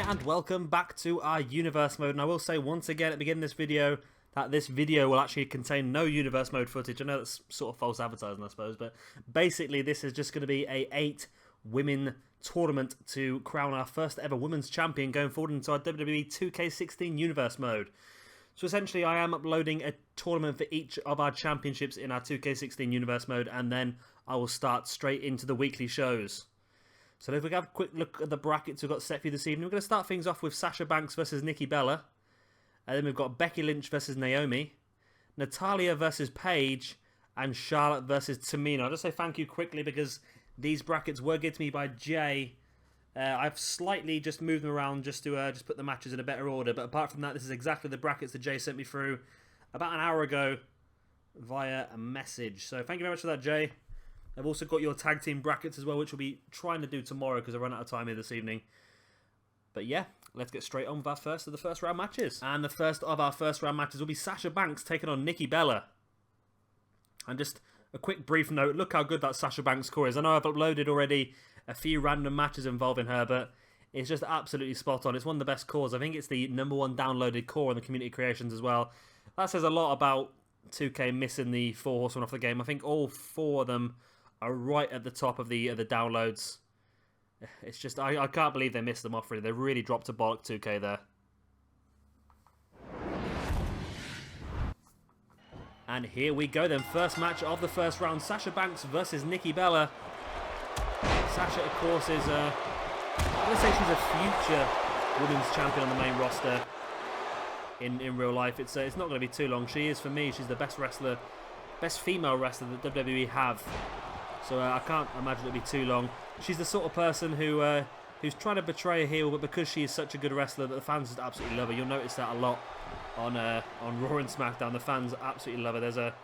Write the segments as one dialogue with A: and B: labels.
A: and welcome back to our universe mode. And I will say once again at the beginning of this video that this video will actually contain no universe mode footage. I know that's sort of false advertising, I suppose, but basically this is just going to be a 8-women tournament to crown our first ever women's champion going forward into our WWE 2K16 universe mode. So essentially I am uploading a tournament for each of our championships in our 2K16 universe mode, and then I will start straight into the weekly shows. So if we have a quick look at the brackets we've got set for you this evening, we're going to start things off with Sasha Banks versus Nikki Bella. And then we've got Becky Lynch versus Naomi, Natalia versus Paige, and Charlotte versus Tamina. I'll just say thank you quickly because these brackets were given to me by Jay. I've slightly just moved them around just to just put the matches in a better order. But apart from that, this is exactly the brackets that Jay sent me through about an hour ago via a message. So thank you very much for that, Jay. I've also got your tag team brackets as well, which we'll be trying to do tomorrow because I run out of time here this evening. But yeah, let's get straight on with our first of the first round matches. And the first of our first round matches will be Sasha Banks taking on Nikki Bella. And just a quick brief note, look how good that Sasha Banks core is. I know I've uploaded already a few random matches involving her, but it's just absolutely spot on. It's one of the best cores. I think it's the #1 downloaded core in the community creations as well. That says a lot about 2K missing the 4 horsemen off the game. I think all 4 of them are right at the top of the downloads. It's just, I can't believe they missed them off really. They really dropped a bollock 2K there. And here we go then. First match of the first round. Sasha Banks versus Nikki Bella. Sasha, of course, is I'm going to say she's a future women's champion on the main roster in real life. It's not going to be too long. She is, for me, she's the best wrestler, best female wrestler that WWE have. So I can't imagine it'll be too long. She's the sort of person who's trying to betray a heel, but because she is such a good wrestler that the fans just absolutely love her. You'll notice that a lot on Raw and SmackDown. The fans absolutely love her.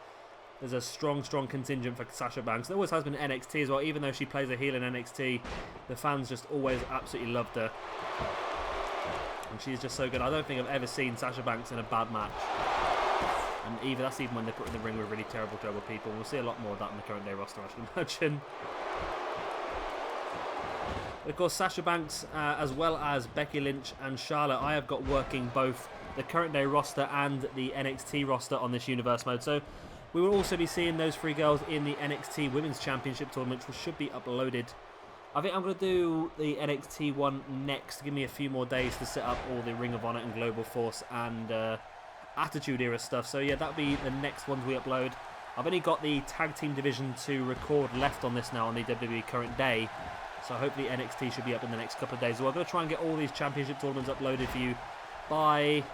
A: There's a strong contingent for Sasha Banks. There always has been NXT as well. Even though she plays a heel in NXT, the fans just always absolutely loved her. And she's just so good. I don't think I've ever seen Sasha Banks in a bad match. And that's even when they put in the ring with really terrible people. We'll see a lot more of that in the current day roster, I should imagine. But of course, Sasha Banks, as well as Becky Lynch and Charlotte, I have got working both the current day roster and the NXT roster on this universe mode. So we will also be seeing those 3 girls in the NXT Women's Championship tournament, which should be uploaded. I think I'm going to do the NXT one next. Give me a few more days to set up all the Ring of Honor and Global Force and Attitude Era stuff. So yeah, that'll be the next ones we upload. I've only got the tag team division to record left on this now on the WWE current day. So hopefully NXT should be up in the next couple of days. So I'm going to try and get all these championship tournaments uploaded for you by...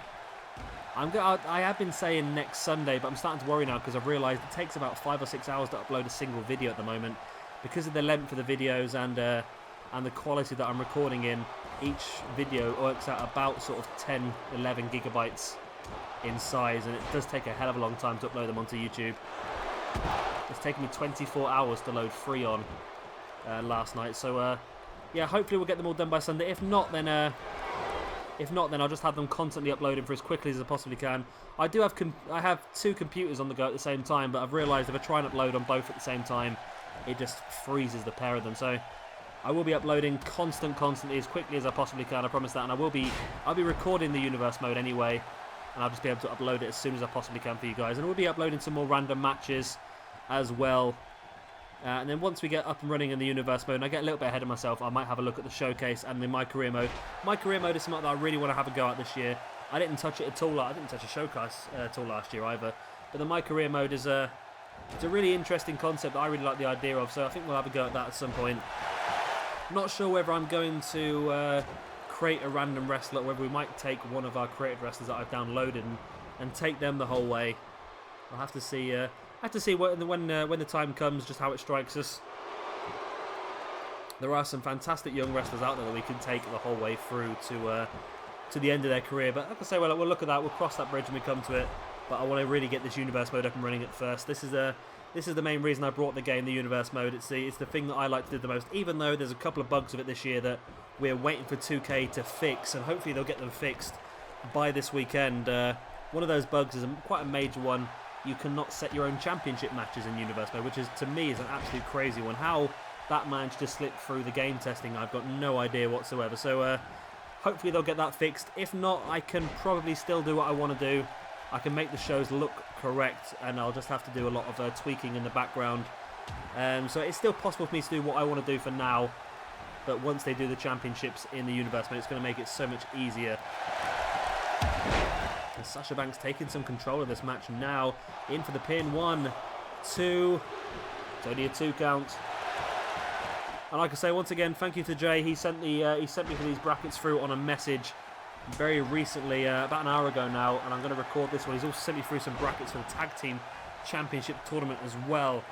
A: I have been saying next Sunday, but I'm starting to worry now because I've realised it takes about 5 or 6 hours to upload a single video at the moment. Because of the length of the videos and the quality that I'm recording in, each video works out about sort of 10, 11 gigabytes in size, and it does take a hell of a long time to upload them onto YouTube. It's taken me 24 hours to load 3 on last night, so yeah, hopefully we'll get them all done by Sunday. If not, then I'll just have them constantly uploading for as quickly as I possibly can. I have 2 computers on the go at the same time, but I've realised if I try and upload on both at the same time, it just freezes the pair of them. So I will be uploading constantly as quickly as I possibly can. I promise that, and I'll be recording the universe mode anyway. And I'll just be able to upload it as soon as I possibly can for you guys. And we'll be uploading some more random matches as well. And then once we get up and running in the universe mode, and I get a little bit ahead of myself, I might have a look at the showcase and the My Career mode. My Career mode is something that I really want to have a go at this year. I didn't touch it at all. I didn't touch a showcase at all last year either. But the My Career mode is it's a really interesting concept that I really like the idea of. So I think we'll have a go at that at some point. Not sure whether I'm going to... create a random wrestler, or whether we might take one of our created wrestlers that I've downloaded and take them the whole way. I'll have to see. When the time comes, just how it strikes us. There are some fantastic young wrestlers out there that we can take the whole way through to the end of their career. But like I say, well, we'll look at that. We'll cross that bridge when we come to it. But I want to really get this universe mode up and running at first. This is the main reason I brought the game, the universe mode. It's the thing that I like to do the most. Even though there's a couple of bugs of it this year that we're waiting for 2K to fix, and hopefully they'll get them fixed by this weekend. One of those bugs is quite a major one. You cannot set your own championship matches in universe mode, which is, to me, is an absolute crazy one. How that managed to slip through the game testing, I've got no idea whatsoever. So Hopefully they'll get that fixed. If not, I can probably still do what I want to do. I can make the shows look correct, and I'll just have to do a lot of tweaking in the background. So it's still possible for me to do what I want to do for now. But once they do the championships in the universe, it's going to make it so much easier. And Sasha Banks taking some control of this match now. In for the pin. 1, 2. It's only a 2 count. And like I say, once again, thank you to Jay. He sent me these brackets through on a message very recently, about an hour ago now, and I'm going to record this one. He's also sent me through some brackets for the Tag Team Championship tournament as well.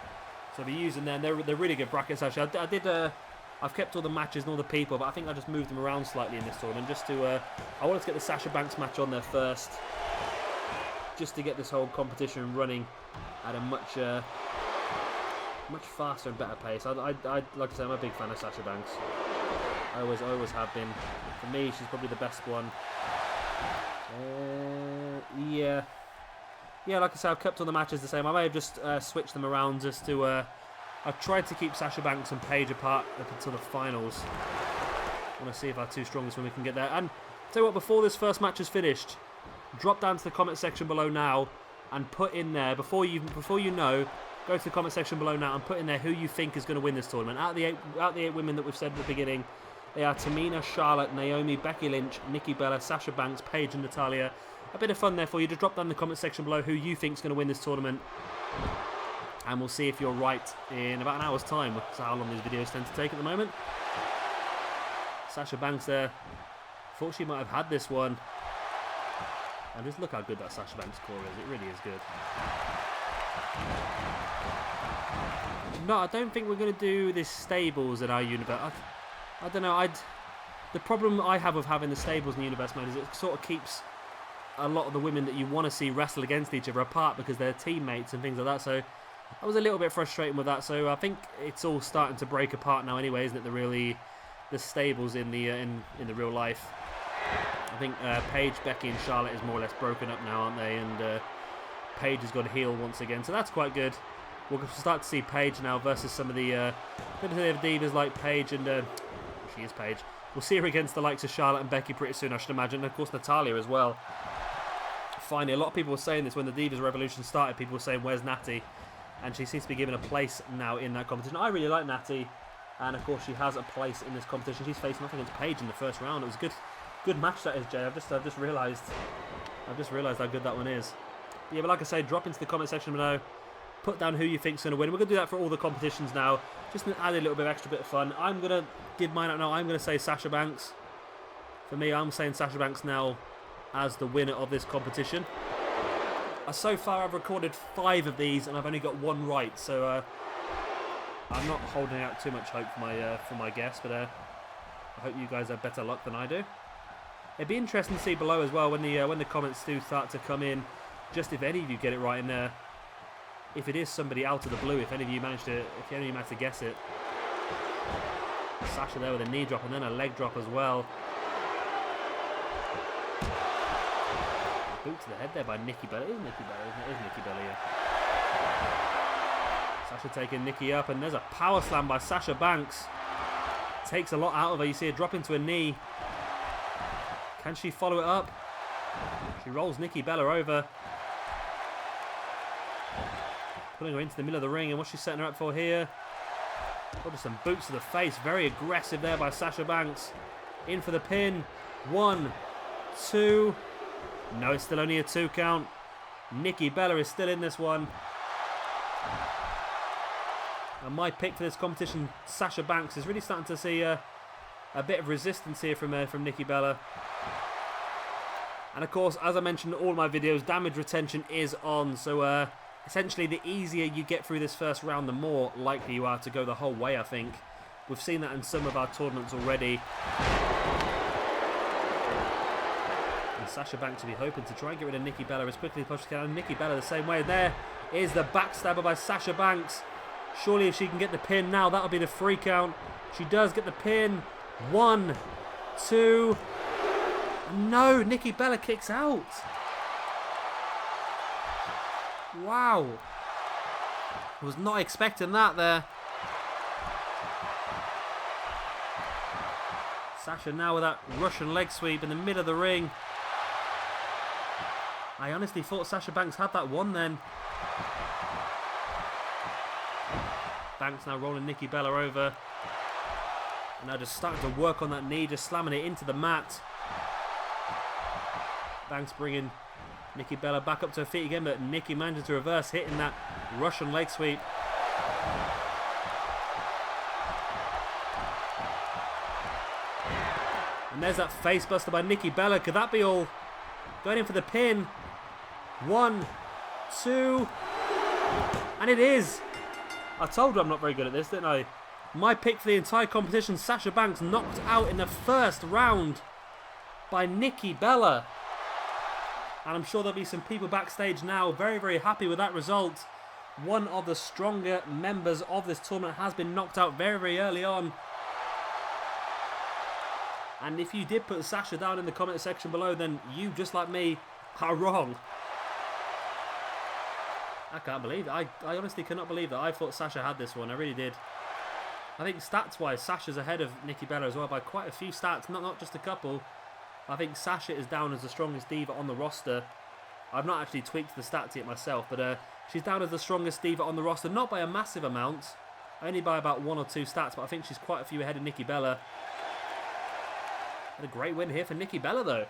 A: So I'll be using them. They're really good brackets, actually. I've kept all the matches and all the people, but I think I just moved them around slightly in this tournament just to. I wanted to get the Sasha Banks match on there first, just to get this whole competition running at a much faster and better pace. Like I say, I'm a big fan of Sasha Banks. I always have been. For me, she's probably the best one. Yeah, like I said, I've kept all the matches the same. I may have just switched them around just to... I've tried to keep Sasha Banks and Paige apart up until the finals. I want to see if our two strongest women can get there. And tell you what, before this first match is finished, drop down to the comment section below now and put in there, before you know, go to the comment section below now and put in there who you think is going to win this tournament. Out of the eight women that we've said at the beginning, they are Tamina, Charlotte, Naomi, Becky Lynch, Nikki Bella, Sasha Banks, Paige and Natalia. A bit of fun there for you. Just drop down in the comment section below who you think is going to win this tournament. And we'll see if you're right in about an hour's time. That's how long these videos tend to take at the moment. Sasha Banks there. Thought she might have had this one. And just look how good that Sasha Banks core is. It really is good. No, I don't think we're going to do this stables in our universe. I don't know. The problem I have with having the stables in the universe mode is it sort of keeps a lot of the women that you want to see wrestle against each other apart because they're teammates and things like that. So I was a little bit frustrated with that. So I think it's all starting to break apart now anyway, isn't it? The stables in the real life. I think Paige, Becky and Charlotte is more or less broken up now, aren't they? And Paige has got a heel once again, so that's quite good. We'll start to see Paige now versus some of the divas like Paige and she is Paige. We'll see her against the likes of Charlotte and Becky pretty soon, I should imagine. And of course Natalia as well. Finally, a lot of people were saying this when the Divas Revolution started. People were saying, "Where's Natty?" And she seems to be given a place now in that competition. I really like Natty, and of course she has a place in this competition. She's facing off against Paige in the first round. It was a good match that is, Jay. I've just realised how good that one is. But yeah, but like I say, drop into the comment section below. Put down who you think's going to win. We're going to do that for all the competitions now. Just to add a little bit of extra bit of fun. I'm going to give mine out now. I'm going to say Sasha Banks. For me, I'm saying Sasha Banks now as the winner of this competition. So far, I've recorded 5 of these, and I've only got 1 right. So I'm not holding out too much hope for my guess, but I hope you guys have better luck than I do. It'd be interesting to see below as well when the comments do start to come in. Just if any of you get it right in there. If it is somebody out of the blue, if any of you manage to guess it. Sasha there with a knee drop and then a leg drop as well. Boot to the head there by Nikki Bella. It is Nikki Bella, isn't it? It is Nikki Bella, yeah. Sasha taking Nikki up, and there's a power slam by Sasha Banks. Takes a lot out of her. You see her drop into a knee. Can she follow it up? She rolls Nikki Bella over. Putting her into the middle of the ring, and what's she setting her up for here? Oh, just some boots to the face. Very aggressive there by Sasha Banks. In for the pin. 1, 2. No, it's still only a 2 count. Nikki Bella is still in this one. And my pick for this competition, Sasha Banks, is really starting to see a bit of resistance here from Nikki Bella. And of course, as I mentioned in all my videos, damage retention is on. So essentially, the easier you get through this first round, the more likely you are to go the whole way, I think. We've seen that in some of our tournaments already. And Sasha Banks will be hoping to try and get rid of Nikki Bella as quickly as possible. And Nikki Bella the same way. There is the backstabber by Sasha Banks. Surely if she can get the pin now, that'll be the 3 count. She does get the pin. 1, 2... No, Nikki Bella kicks out. Wow. I was not expecting that there. Sasha now with that Russian leg sweep in the middle of the ring. I honestly thought Sasha Banks had that one then. Banks now rolling Nikki Bella over. And now just starting to work on that knee, just slamming it into the mat. Banks bringing Nikki Bella back up to her feet again, but Nikki manages to reverse, hitting that Russian leg sweep. And there's that face buster by Nikki Bella. Could that be all? Going in for the pin. 1, 2. And it is. I told you I'm not very good at this, didn't I? My pick for the entire competition, Sasha Banks knocked out in the first round by Nikki Bella. And I'm sure there'll be some people backstage now very, very happy with that result. One of the stronger members of this tournament has been knocked out very, very early on. And if you did put Sasha down in the comment section below, then you, just like me, are wrong. I can't believe it. I honestly cannot believe that. I thought Sasha had this one. I really did. I think stats-wise, Sasha's ahead of Nikki Bella as well by quite a few stats, not just a couple. I think Sasha is down as the strongest diva on the roster. I've not actually tweaked the stats yet myself, but she's down as the strongest diva on the roster, not by a massive amount, only by about 1 or 2 stats, but I think she's quite a few ahead of Nikki Bella. And a great win here for Nikki Bella, though.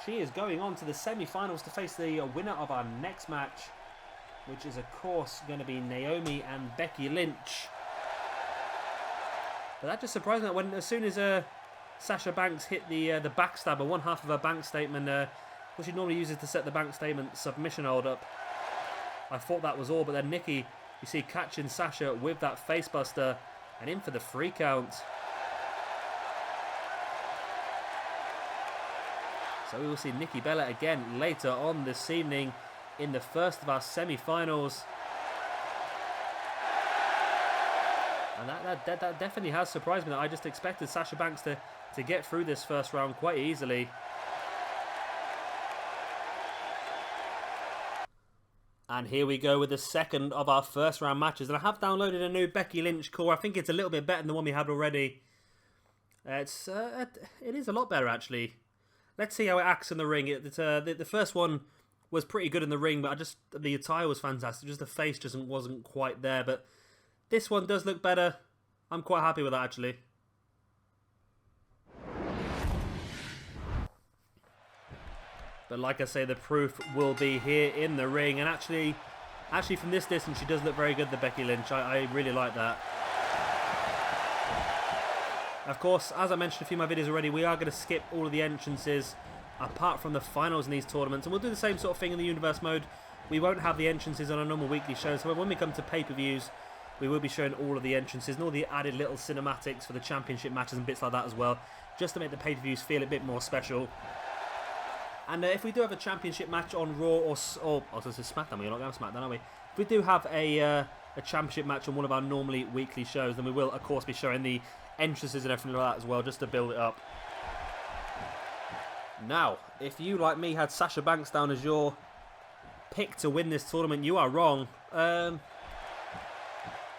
A: She is going on to the semi-finals to face the winner of our next match, which is, of course, going to be Naomi and Becky Lynch. But that just surprised me that as soon as Sasha Banks hit the backstabber, one half of her bank statement, what she normally uses to set the bank statement submission hold up, I thought that was all, but then Nikki, you see, catching Sasha with that facebuster and in for the 3 count. So we will see Nikki Bella again later on this evening in the first of our semi-finals. And that definitely has surprised me. That I just expected Sasha Banks to get through this first round quite easily. And here we go with the second of our first round matches. And I have downloaded a new Becky Lynch core. I think it's a little bit better than the one we had already. It is a lot better, actually. Let's see how it acts in the ring. The first one was pretty good in the ring, but the attire was fantastic. Just the face just wasn't quite there. But this one does look better. I'm quite happy with that, actually. But like I say, the proof will be here in the ring. And actually from this distance, she does look very good, the Becky Lynch. I really like that. Of course, as I mentioned a few of my videos already, we are going to skip all of the entrances apart from the finals in these tournaments. And we'll do the same sort of thing in the Universe mode. We won't have the entrances on our normal weekly shows. However, when we come to pay-per-views, we will be showing all of the entrances and all the added little cinematics for the championship matches and bits like that as well, just to make the pay-per-views feel a bit more special. And if we do have a championship match on Raw or I was going to say SmackDown, we're not going to have SmackDown, are we? If we do have a championship match on one of our normally weekly shows, then we will, of course, be showing the entrances and everything like that as well, just to build it up. Now, if you, like me, had Sasha Banks down as your pick to win this tournament, you are wrong.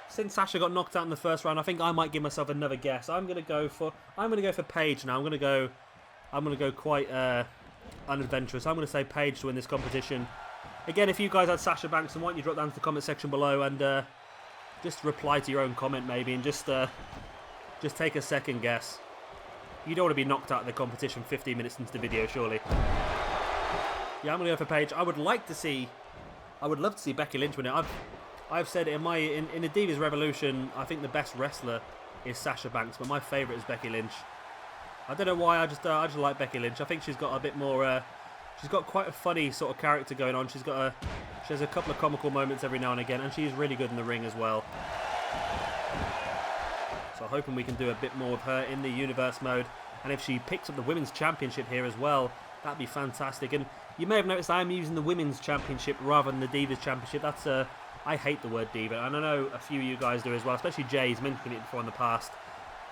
A: Since Sasha got knocked out in the first round, I think I might give myself another guess. I'm gonna go for Paige now. I'm gonna go quite unadventurous. I'm gonna say Paige to win this competition. Again, if you guys had Sasha Banks, then why don't you drop down to the comment section below and just reply to your own comment maybe, and just take a second guess. You don't want to be knocked out of the competition 15 minutes into the video, surely. Yeah, I'm gonna go for Paige. I would love to see Becky Lynch win it. I've said in the Divas Revolution, I think the best wrestler is Sasha Banks, but my favourite is Becky Lynch. I don't know why, I just like Becky Lynch. I think she's got a bit more, she's got quite a funny sort of character going on. She has a couple of comical moments every now and again, and she's really good in the ring as well. So I'm hoping we can do a bit more of her in the Universe mode. And if she picks up the Women's Championship here as well, that'd be fantastic. And you may have noticed I am using the Women's Championship rather than the Divas Championship. That's I hate the word diva, and I know a few of you guys do as well, especially Jay's mentioned it before in the past.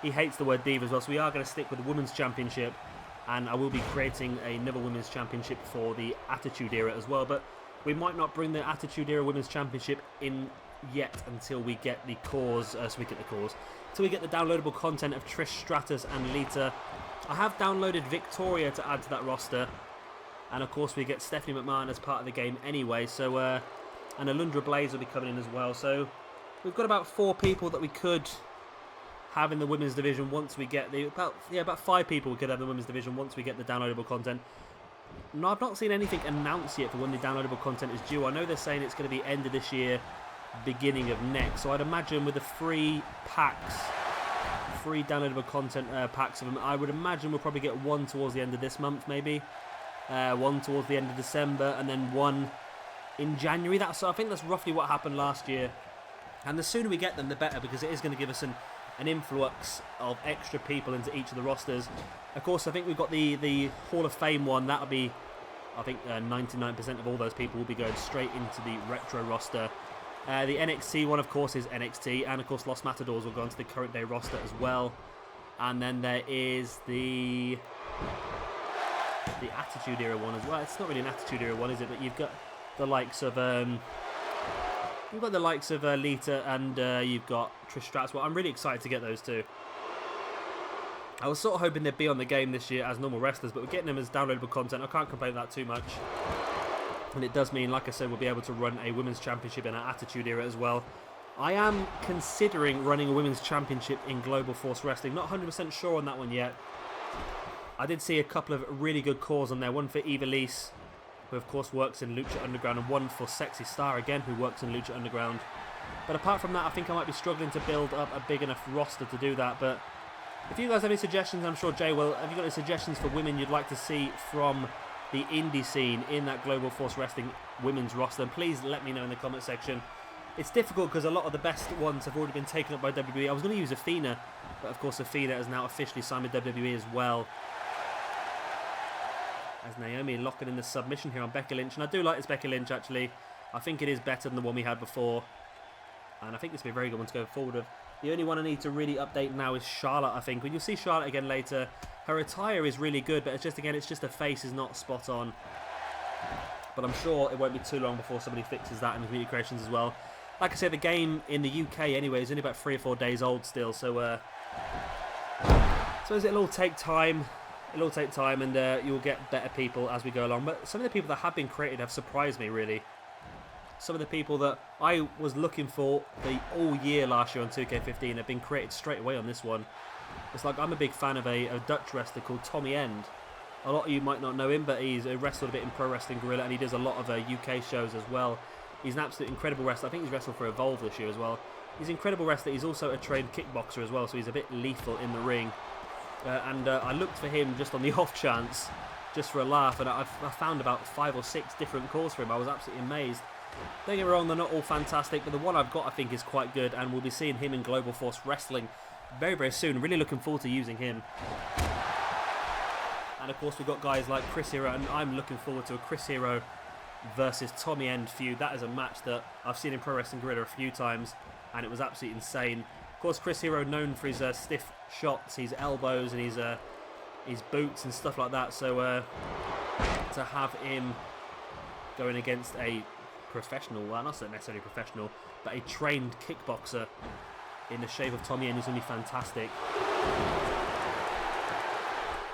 A: He hates the word diva as well, so we are going to stick with the Women's Championship, and I will be creating another Women's Championship for the Attitude Era as well, but we might not bring the Attitude Era Women's Championship in yet until we get the until we get the downloadable content of Trish Stratus and Lita. I have downloaded Victoria to add to that roster, and of course we get Stephanie McMahon as part of the game anyway. So and Alundra Blaze will be coming in as well. So we've got about 4 people that we could have in the women's division once we get the about 5 people we could have in the women's division once we get the downloadable content. No, I've not seen anything announced yet for when the downloadable content is due. I know they're saying it's going to be end of this year, beginning of next. So I'd imagine with the free downloadable content packs of them, I would imagine we'll probably get one towards the end of this month, maybe one towards the end of December, and then one in January. I think that's roughly what happened last year. And the sooner we get them, the better, because it is going to give us an influx of extra people into each of the rosters. Of course, I think we've got the Hall of Fame one. That'll be, I think 99% of all those people will be going straight into the retro roster. The NXT one, of course, is NXT, and of course Los Matadors will go into the current day roster as well. And then there is the Attitude Era one as well. It's not really an Attitude Era one, is it? But you've got the likes of Lita, and you've got Trish Stratus. Well, I'm really excited to get those too. I was sort of hoping they'd be on the game this year as normal wrestlers, but we're getting them as downloadable content. I can't complain about that too much. And it does mean, like I said, we'll be able to run a women's championship in our Attitude Era as well. I am considering running a women's championship in Global Force Wrestling. Not 100% sure on that one yet. I did see a couple of really good calls on there. One for Ivelisse, who of course works in Lucha Underground, and one for Sexy Star again, who works in Lucha Underground. But apart from that, I think I might be struggling to build up a big enough roster to do that. But if you guys have any suggestions, I'm sure Jay will. Have you got any suggestions for women you'd like to see from the indie scene in that Global Force Wrestling women's roster? And please let me know in the comment section. It's difficult because a lot of the best ones have already been taken up by WWE. I was going to use Athena, but of course Athena has now officially signed with WWE as well. As Naomi locking in the submission here on Becky Lynch. And I do like this Becky Lynch, actually. I think it is better than the one we had before. And I think this will be a very good one to go forward with. The only one I need to really update now is Charlotte, I think. When you'll see Charlotte again later, her attire is really good, but it's just her face is not spot on. But I'm sure it won't be too long before somebody fixes that in the community creations as well. Like I said, the game in the UK anyway is only about 3 or 4 days old still, so it'll all take time. It'll all take time, and you'll get better people as we go along. But some of the people that have been created have surprised me, really. Some of the people that I was looking for all year last year on 2K15 have been created straight away on this one. It's like I'm a big fan of a Dutch wrestler called Tommy End. A lot of you might not know him, but he's wrestled a bit in Pro Wrestling Guerrilla, and he does a lot of UK shows as well. He's an absolute incredible wrestler. I think he's wrestled for Evolve this year as well. He's an incredible wrestler. He's also a trained kickboxer as well, so he's a bit lethal in the ring. And I looked for him just on the off chance, just for a laugh, and I found about 5 or 6 different calls for him. I was absolutely amazed. Don't get me wrong, they're not all fantastic, but the one I've got I think is quite good, and we'll be seeing him in Global Force Wrestling very, very soon. Really looking forward to using him. And of course we've got guys like Chris Hero, and I'm looking forward to a Chris Hero versus Tommy End feud. That is a match that I've seen in Pro Wrestling Guerrilla a few times, and it was absolutely insane. Of course, Chris Hero known for his stiff shots, his elbows, and his boots and stuff like that. So to have him going against a professional, well, not necessarily professional, but a trained kickboxer in the shape of Tommy End is going to be fantastic.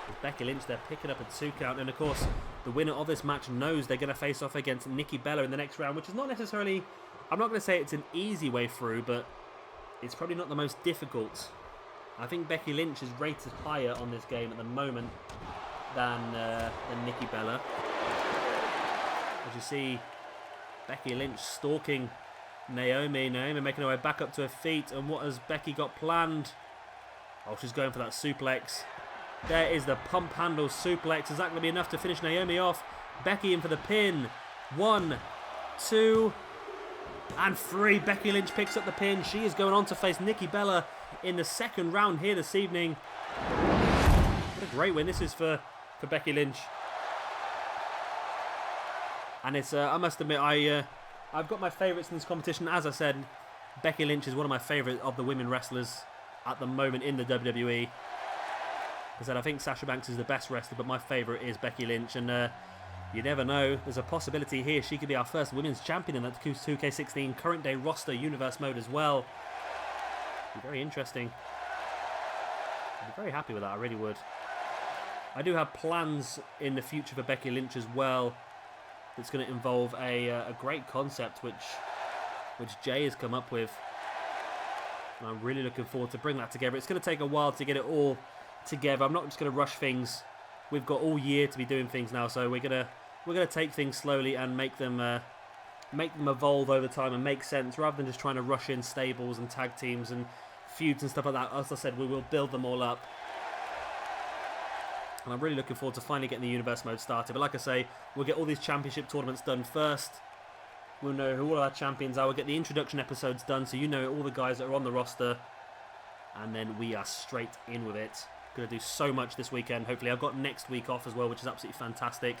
A: With Becky Lynch, they're picking up a 2 count, and of course, the winner of this match knows they're going to face off against Nikki Bella in the next round, which is not necessarily, I'm not going to say it's an easy way through, but it's probably not the most difficult. I think Becky Lynch is rated higher on this game at the moment than Nikki Bella. As you see, Becky Lynch stalking Naomi. Naomi making her way back up to her feet. And what has Becky got planned? Oh, she's going for that suplex. There is the pump handle suplex. Is that going to be enough to finish Naomi off? Becky in for the pin. 1, 2, and 3. Becky Lynch picks up the pin. She is going on to face Nikki Bella in the second round here this evening. What a great win this is for Becky Lynch. And it's, I must admit, I've got my favourites in this competition. As I said, Becky Lynch is one of my favourite of the women wrestlers at the moment in the WWE. As I said, I think Sasha Banks is the best wrestler, but my favourite is Becky Lynch. And You never know. There's a possibility here she could be our first women's champion in that 2K16 current day roster universe mode as well. Be very interesting. I'd be very happy with that, I really would. I do have plans in the future for Becky Lynch as well. It's going to involve a great concept which Jay has come up with. And I'm really looking forward to bring that together. It's going to take a while to get it all together. I'm not just going to rush things. We've got all year to be doing things now, so we're gonna take things slowly and make them evolve over time and make sense, rather than just trying to rush in stables and tag teams and feuds and stuff like that. As I said, we will build them all up. And I'm really looking forward to finally getting the universe mode started. But like I say, we'll get all these championship tournaments done first. We'll know who all our champions are. We'll get the introduction episodes done, so you know all the guys that are on the roster. And then we are straight in with it. Going to do so much this weekend. Hopefully, I've got next week off as well, which is absolutely fantastic.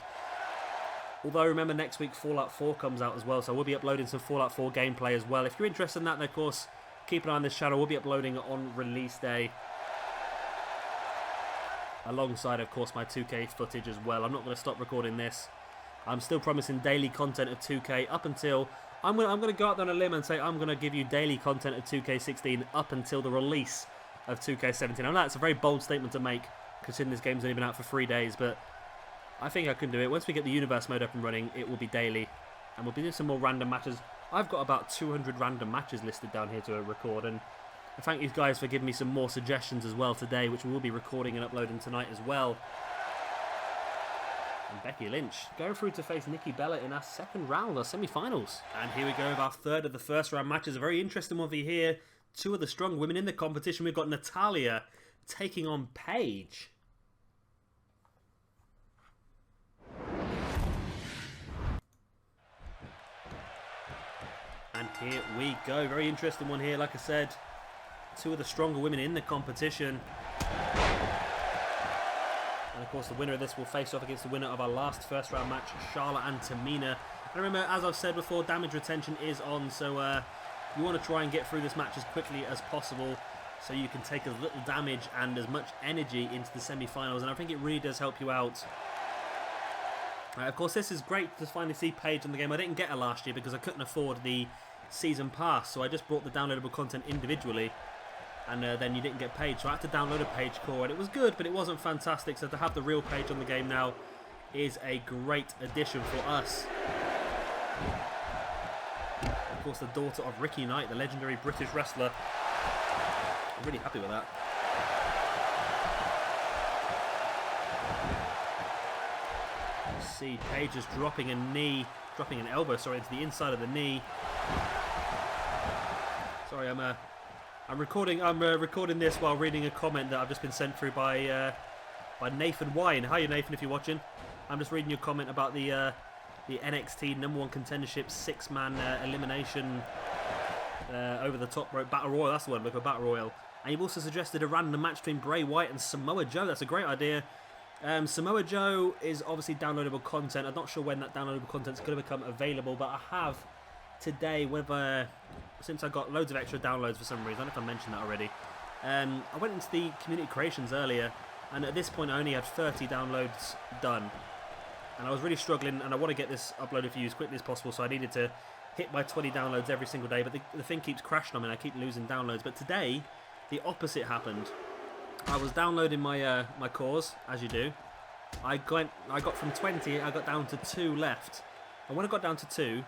A: Although, remember, next week Fallout 4 comes out as well, so we'll be uploading some Fallout 4 gameplay as well. If you're interested in that, then of course, keep an eye on this channel. We'll be uploading it on release day. Alongside, of course, my 2K footage as well. I'm not going to stop recording this. I'm still promising daily content of 2K up until... I'm going to go out there on a limb and say I'm going to give you daily content of 2K16 up until the release of 2K17. I know that's a very bold statement to make, considering this game's only been out for 3 days, but I think I can do it. Once we get the universe mode up and running, it will be daily, and we'll be doing some more random matches. I've got about 200 random matches listed down here to record, and I thank you guys for giving me some more suggestions as well today, which we will be recording and uploading tonight as well. And Becky Lynch going through to face Nikki Bella in our second round, our semi-finals. And here we go with our third of the first round matches. A very interesting one for you here. Two of the strong women in the competition. We've got Natalia taking on Paige. And here we go. Very interesting one here. Like I said, two of the stronger women in the competition. And of course, the winner of this will face off against the winner of our last first round match, Charlotte and Tamina. And remember, as I've said before, damage retention is on, so you want to try and get through this match as quickly as possible so you can take as little damage and as much energy into the semi-finals, and I think it really does help you out. Of course, this is great to finally see Paige in the game. I didn't get her last year because I couldn't afford the season pass, so I just bought the downloadable content individually, and then you didn't get Paige, so I had to download a Paige core, and it was good, but it wasn't fantastic, so to have the real Paige on the game now is a great addition for us. Of course, the daughter of Ricky Knight, the legendary British wrestler. I'm really happy with that. See, Paige is dropping an elbow, sorry, into the inside of the knee. Sorry, I'm recording this while reading a comment that I've just been sent through by Nathan Wine. Hiya, Nathan, if you're watching. I'm just reading your comment about the NXT #1 contendership 6-man elimination over the top rope battle royal. That's the one, look at battle royal. And you've also suggested a random match between Bray Wyatt and Samoa Joe. That's a great idea. Samoa Joe is obviously downloadable content. I'm not sure when that downloadable content is going to become available, but I have today, since I got loads of extra downloads for some reason. I don't know if I mentioned that already. I went into the community creations earlier, and at this point I only had 30 downloads done. And I was really struggling, and I want to get this uploaded for you as quickly as possible, so I needed to hit my 20 downloads every single day, but the thing keeps crashing on me and I keep losing downloads. But today, the opposite happened. I was downloading my my cores, as you do. I got from 20, I got down to 2 left. And when I got down to 2,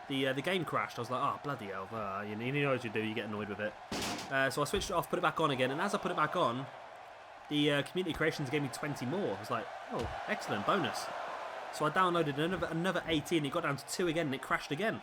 A: the game crashed. I was like, oh, bloody hell. You know what you do, you get annoyed with it. So I switched it off, put it back on again, and as I put it back on, the community creations gave me 20 more. I was like, oh, excellent, bonus. So I downloaded another 18, it got down to 2 again, and it crashed again.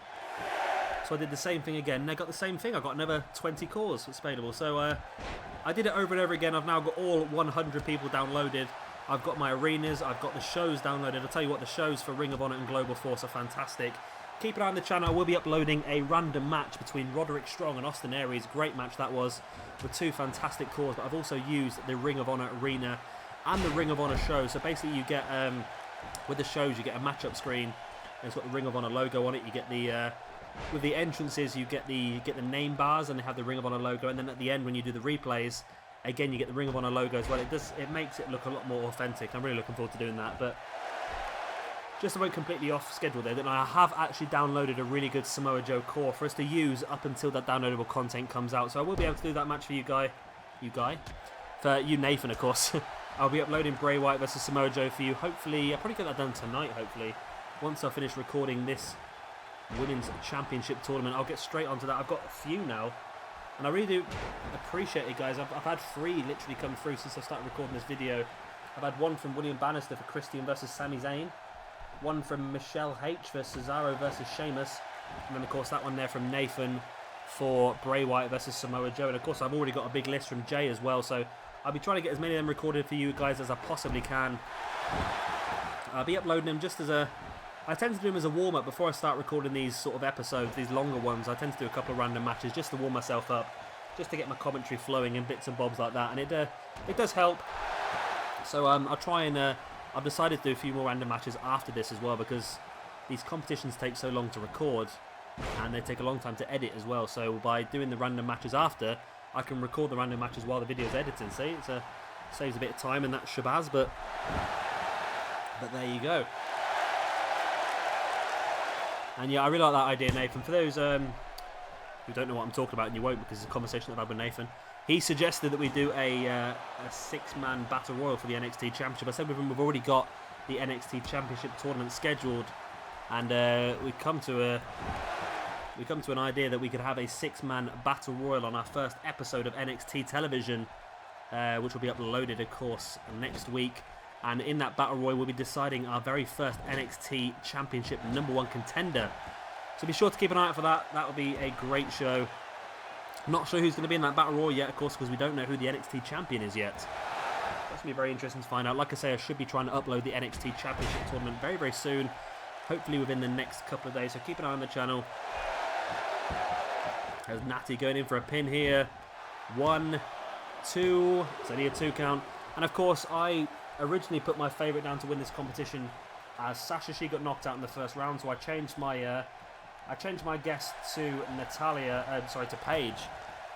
A: So I did the same thing again, and I got the same thing. I got another 20 cores available. So I did it over and over again. I've now got all 100 people downloaded. I've got my arenas, I've got the shows downloaded. I'll tell you what, the shows for Ring of Honor and Global Force are fantastic. Keep an eye on the channel. I will be uploading a random match between Roderick Strong and Austin Aries. Great match that was, with 2 fantastic cores. But I've also used the Ring of Honor arena and the Ring of Honor show. So basically you get, with the shows, you get a matchup screen. And it's got the Ring of Honor logo on it. You get the, with the entrances, you get the name bars, and they have the Ring of Honor logo. And then at the end, when you do the replays, again, you get the Ring of Honor logo as well. It makes it look a lot more authentic. I'm really looking forward to doing that. But just about completely off schedule there, then I have actually downloaded a really good Samoa Joe core for us to use up until that downloadable content comes out. So I will be able to do that match for you, for you, Nathan, of course. I'll be uploading Bray Wyatt versus Samoa Joe for you. Hopefully, I'll probably get that done tonight, hopefully. Once I finish recording this Women's Championship tournament, I'll get straight onto that. I've got a few now, and I really do appreciate it, guys. I've had 3 literally come through since I started recording this video. I've had one from William Bannister for Christian versus Sami Zayn, one from Michelle H versus Cesaro versus Sheamus, and then of course that one there from Nathan for Bray Wyatt versus Samoa Joe. And of course I've already got a big list from Jay as well, so I'll be trying to get as many of them recorded for you guys as I possibly can. I'll be uploading them just as I tend to do them as a warm-up before I start recording these sort of episodes, these longer ones. I tend to do a couple of random matches just to warm myself up, just to get my commentary flowing and bits and bobs like that, and it does help. So I'll try and I've decided to do a few more random matches after this as well, because these competitions take so long to record and they take a long time to edit as well. So by doing the random matches after, I can record the random matches while the video's editing. See, saves a bit of time and that shabazz, but there you go. And yeah, I really like that idea, Nathan. For those who don't know what I'm talking about, and you won't because it's a conversation that I've had with Nathan, he suggested that we do a 6-man battle royal for the NXT Championship. I said with him we've already got the NXT Championship tournament scheduled, and we come to an idea that we could have a 6-man battle royal on our first episode of NXT television, which will be uploaded, of course, next week. And in that battle royal, we'll be deciding our very first NXT Championship #1 contender. So be sure to keep an eye out for that. That will be a great show. Not sure who's going to be in that battle royal yet, of course, because we don't know who the NXT champion is yet. That's going to be very interesting to find out. Like I say, I should be trying to upload the NXT Championship tournament very, very soon. Hopefully within the next couple of days. So keep an eye on the channel. There's Natty going in for a pin here. 1, 2. It's only a 2 count. And of course, I originally put my favourite down to win this competition as Sasha. She got knocked out in the first round, so I changed my guess to Natalia. To Paige.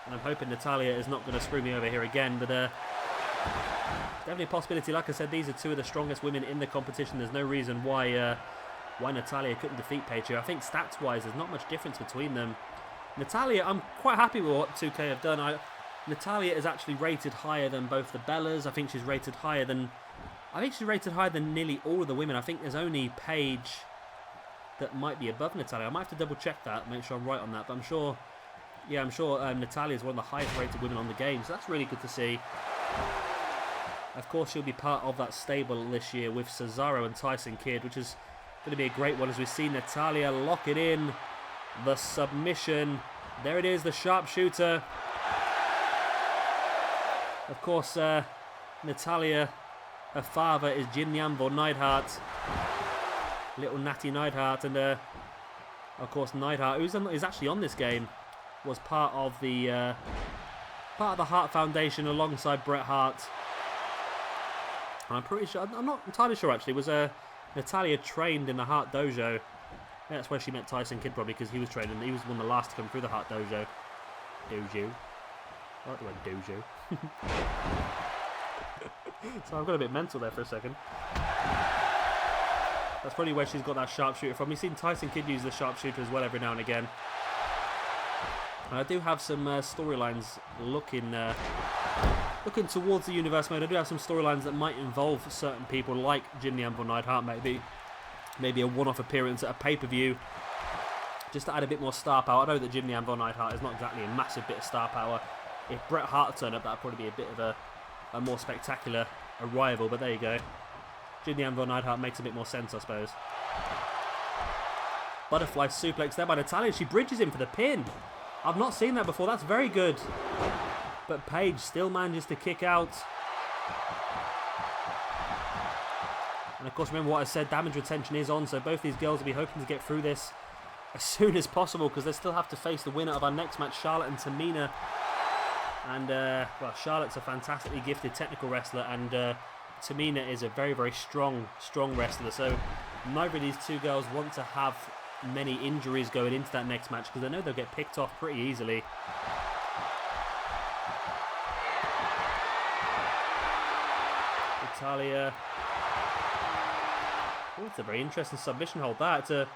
A: And I'm hoping Natalia is not going to screw me over here again, but definitely a possibility. Like I said, these are 2 of the strongest women in the competition. There's no reason why Natalia couldn't defeat Paige here. I think stats-wise, there's not much difference between them. Natalia, I'm quite happy with what 2K have done. Natalia is actually rated higher than both the Bellas. I think she's rated higher than nearly all of the women. I think there's only Paige that might be above Natalia. I might have to double check that, make sure I'm right on that, but I'm sure Natalia is one of the highest rated women on the game, so that's really good to see. Of course, she'll be part of that stable this year with Cesaro and Tyson Kidd, which is going to be a great one as we see Natalia lock it in. The submission. There it is, the sharpshooter. Of course, Natalia, her father is Jim Nyambo Neidhart. Little Natty Neidhart, and of course Neidhart, who's actually on this game, was part of the Hart Foundation alongside Bret Hart. And I'm pretty sure, I'm not entirely sure actually, was Natalia trained in the Hart Dojo? Yeah, that's where she met Tyson Kidd probably, because he was training. He was one of the last to come through the Hart Dojo. I like the word dojo. So I've got a bit mental there for a second. That's probably where she's got that sharpshooter from. You've seen Tyson Kidd use the sharpshooter as well every now and again. And I do have some storylines looking towards the universe mode. I do have some storylines that might involve certain people, like Jim the Anvil Neidhart, maybe a one-off appearance at a pay-per-view, just to add a bit more star power. I know that Jim the Anvil Neidhart is not exactly a massive bit of star power. If Bret Hart turned up, that'd probably be a bit of a more spectacular arrival, but there you go. Jim the Anvil Neidhart makes a bit more sense, I suppose. Butterfly suplex there by Natalia. She bridges him for the pin. I've not seen that before. That's very good. But Paige still manages to kick out. And of course, remember what I said, damage retention is on, so both these girls will be hoping to get through this as soon as possible, because they still have to face the winner of our next match, Charlotte and Tamina. And, well, Charlotte's a fantastically gifted technical wrestler, and Tamina is a very, very strong wrestler. So neither of these two girls want to have many injuries going into that next match, because they know they'll get picked off pretty easily. Natalya. Oh, it's a very interesting submission hold there.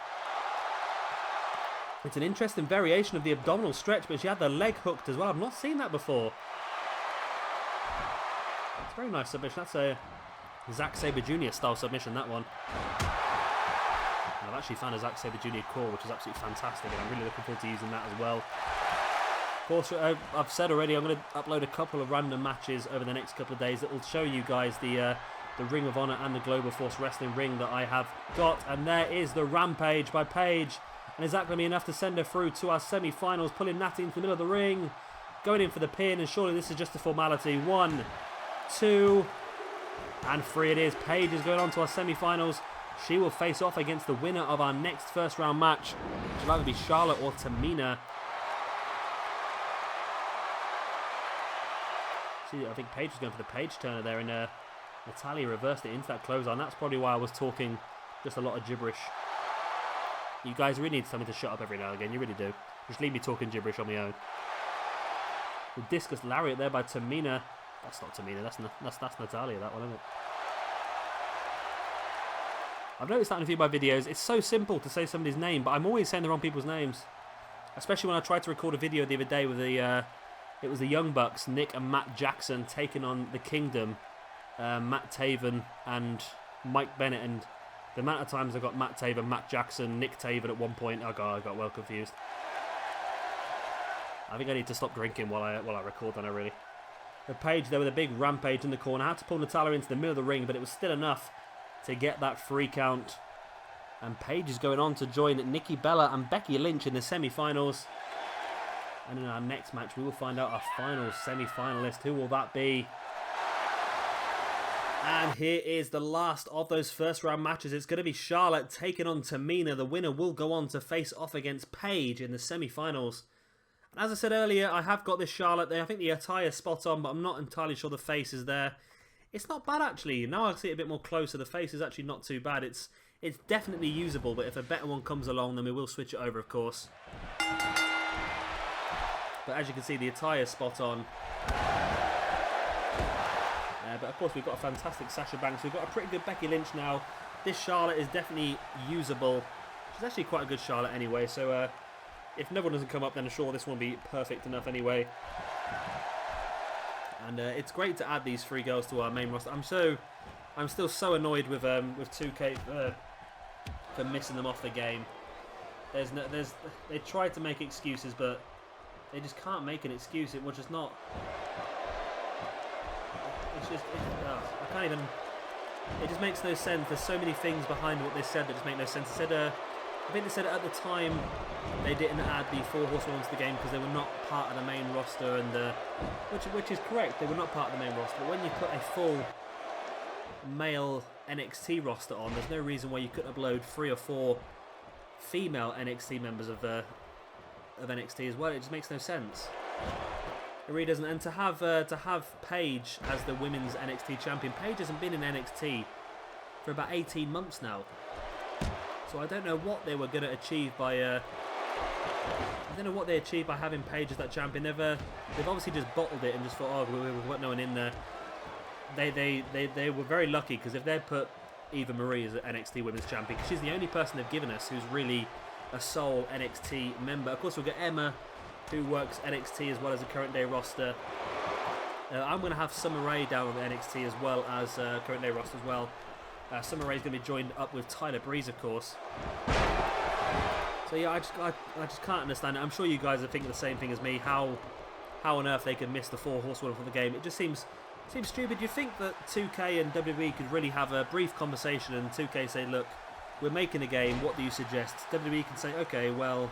A: It's an interesting variation of the abdominal stretch, but she had the leg hooked as well. I've not seen that before. It's a very nice submission. That's a Zack Sabre Jr. style submission, that one. And I've actually found a Zack Sabre Jr. core, which is absolutely fantastic, and I'm really looking forward to using that as well. Of course, I've said already, I'm going to upload a couple of random matches over the next couple of days that will show you guys the Ring of Honor and the Global Force Wrestling ring that I have got. And there is the Rampage by Paige. And is that going to be enough to send her through to our semi-finals, pulling Natty into the middle of the ring, going in for the pin, and surely this is just a formality. 1, 2, and 3 it is. Paige is going on to our semi-finals. She will face off against the winner of our next first round match, which will either be Charlotte or Tamina. See, I think Paige was going for the Paige turner there, and Natalia reversed it into that clothesline. That's probably why I was talking just a lot of gibberish. You guys really need something to shut up every now and again. You really do. Just leave me talking gibberish on my own. The discus lariat there by Tamina. That's not Tamina. That's Natalia. That one, isn't it? I've noticed that in a few of my videos. It's so simple to say somebody's name, but I'm always saying the wrong people's names. Especially when I tried to record a video the other day with the it was the Young Bucks, Nick and Matt Jackson, taking on the Kingdom, Matt Taven and Mike Bennett, and the amount of times I got Matt Taven, Matt Jackson, Nick Taven at one point, I got well confused. I think I need to stop drinking while I record, don't I, really? The Paige there with a big Rampage in the corner. I had to pull Natalia into the middle of the ring, but it was still enough to get that 3 count. And Paige is going on to join Nikki Bella and Becky Lynch in the semi-finals. And in our next match, we will find out our final semi-finalist. Who will that be? And here is the last of those first round matches. It's going to be Charlotte taking on Tamina. The winner will go on to face off against Paige in the semi-finals. And as I said earlier, I have got this Charlotte there. I think the attire's spot on, but I'm not entirely sure the face is there. It's not bad, actually. Now I see it a bit more closer. The face is actually not too bad. It's definitely usable, but if a better one comes along, then we will switch it over, of course. But as you can see, the attire is spot on. But of course, we've got a fantastic Sasha Banks. We've got a pretty good Becky Lynch now. This Charlotte is definitely usable. She's actually quite a good Charlotte anyway. So if no one doesn't come up, then I'm sure this one will be perfect enough anyway. And it's great to add these 3 girls to our main roster. I'm still so annoyed with 2K for missing them off the game. They tried to make excuses, but they just can't make an excuse. It was just not. I can't even. It just makes no sense. There's so many things behind what they said that just make no sense. They said, I think they said at the time they didn't add the 4 horsemen onto the game because they were not part of the main roster, and which is correct. They were not part of the main roster. But when you put a full male NXT roster on, there's no reason why you couldn't upload 3 or 4 female NXT members of NXT as well. It just makes no sense. It really doesn't. And to have Paige as the women's NXT champion, Paige hasn't been in NXT for about 18 months now. So I don't know what they were going to achieve by. I don't know what they achieved by having Paige as that champion. They've obviously just bottled it and just thought, oh, we've got no one in there. They were very lucky, because if they'd put Eva Marie as an NXT Women's Champion, because she's the only person they've given us who's really a sole NXT member. Of course, we'll get Emma, who works NXT as well as the current day roster. I'm going to have Summer Rae down on the NXT as well as current day roster as well. Summer Rae's going to be joined up with Tyler Breeze, of course. So yeah, I just can't understand it. I'm sure you guys are thinking the same thing as me. How on earth they could miss the 4 horsemen from the game? It just seems stupid. You think that 2K and WWE could really have a brief conversation, and 2K say, look, we're making a game, what do you suggest? WWE can say, okay, well,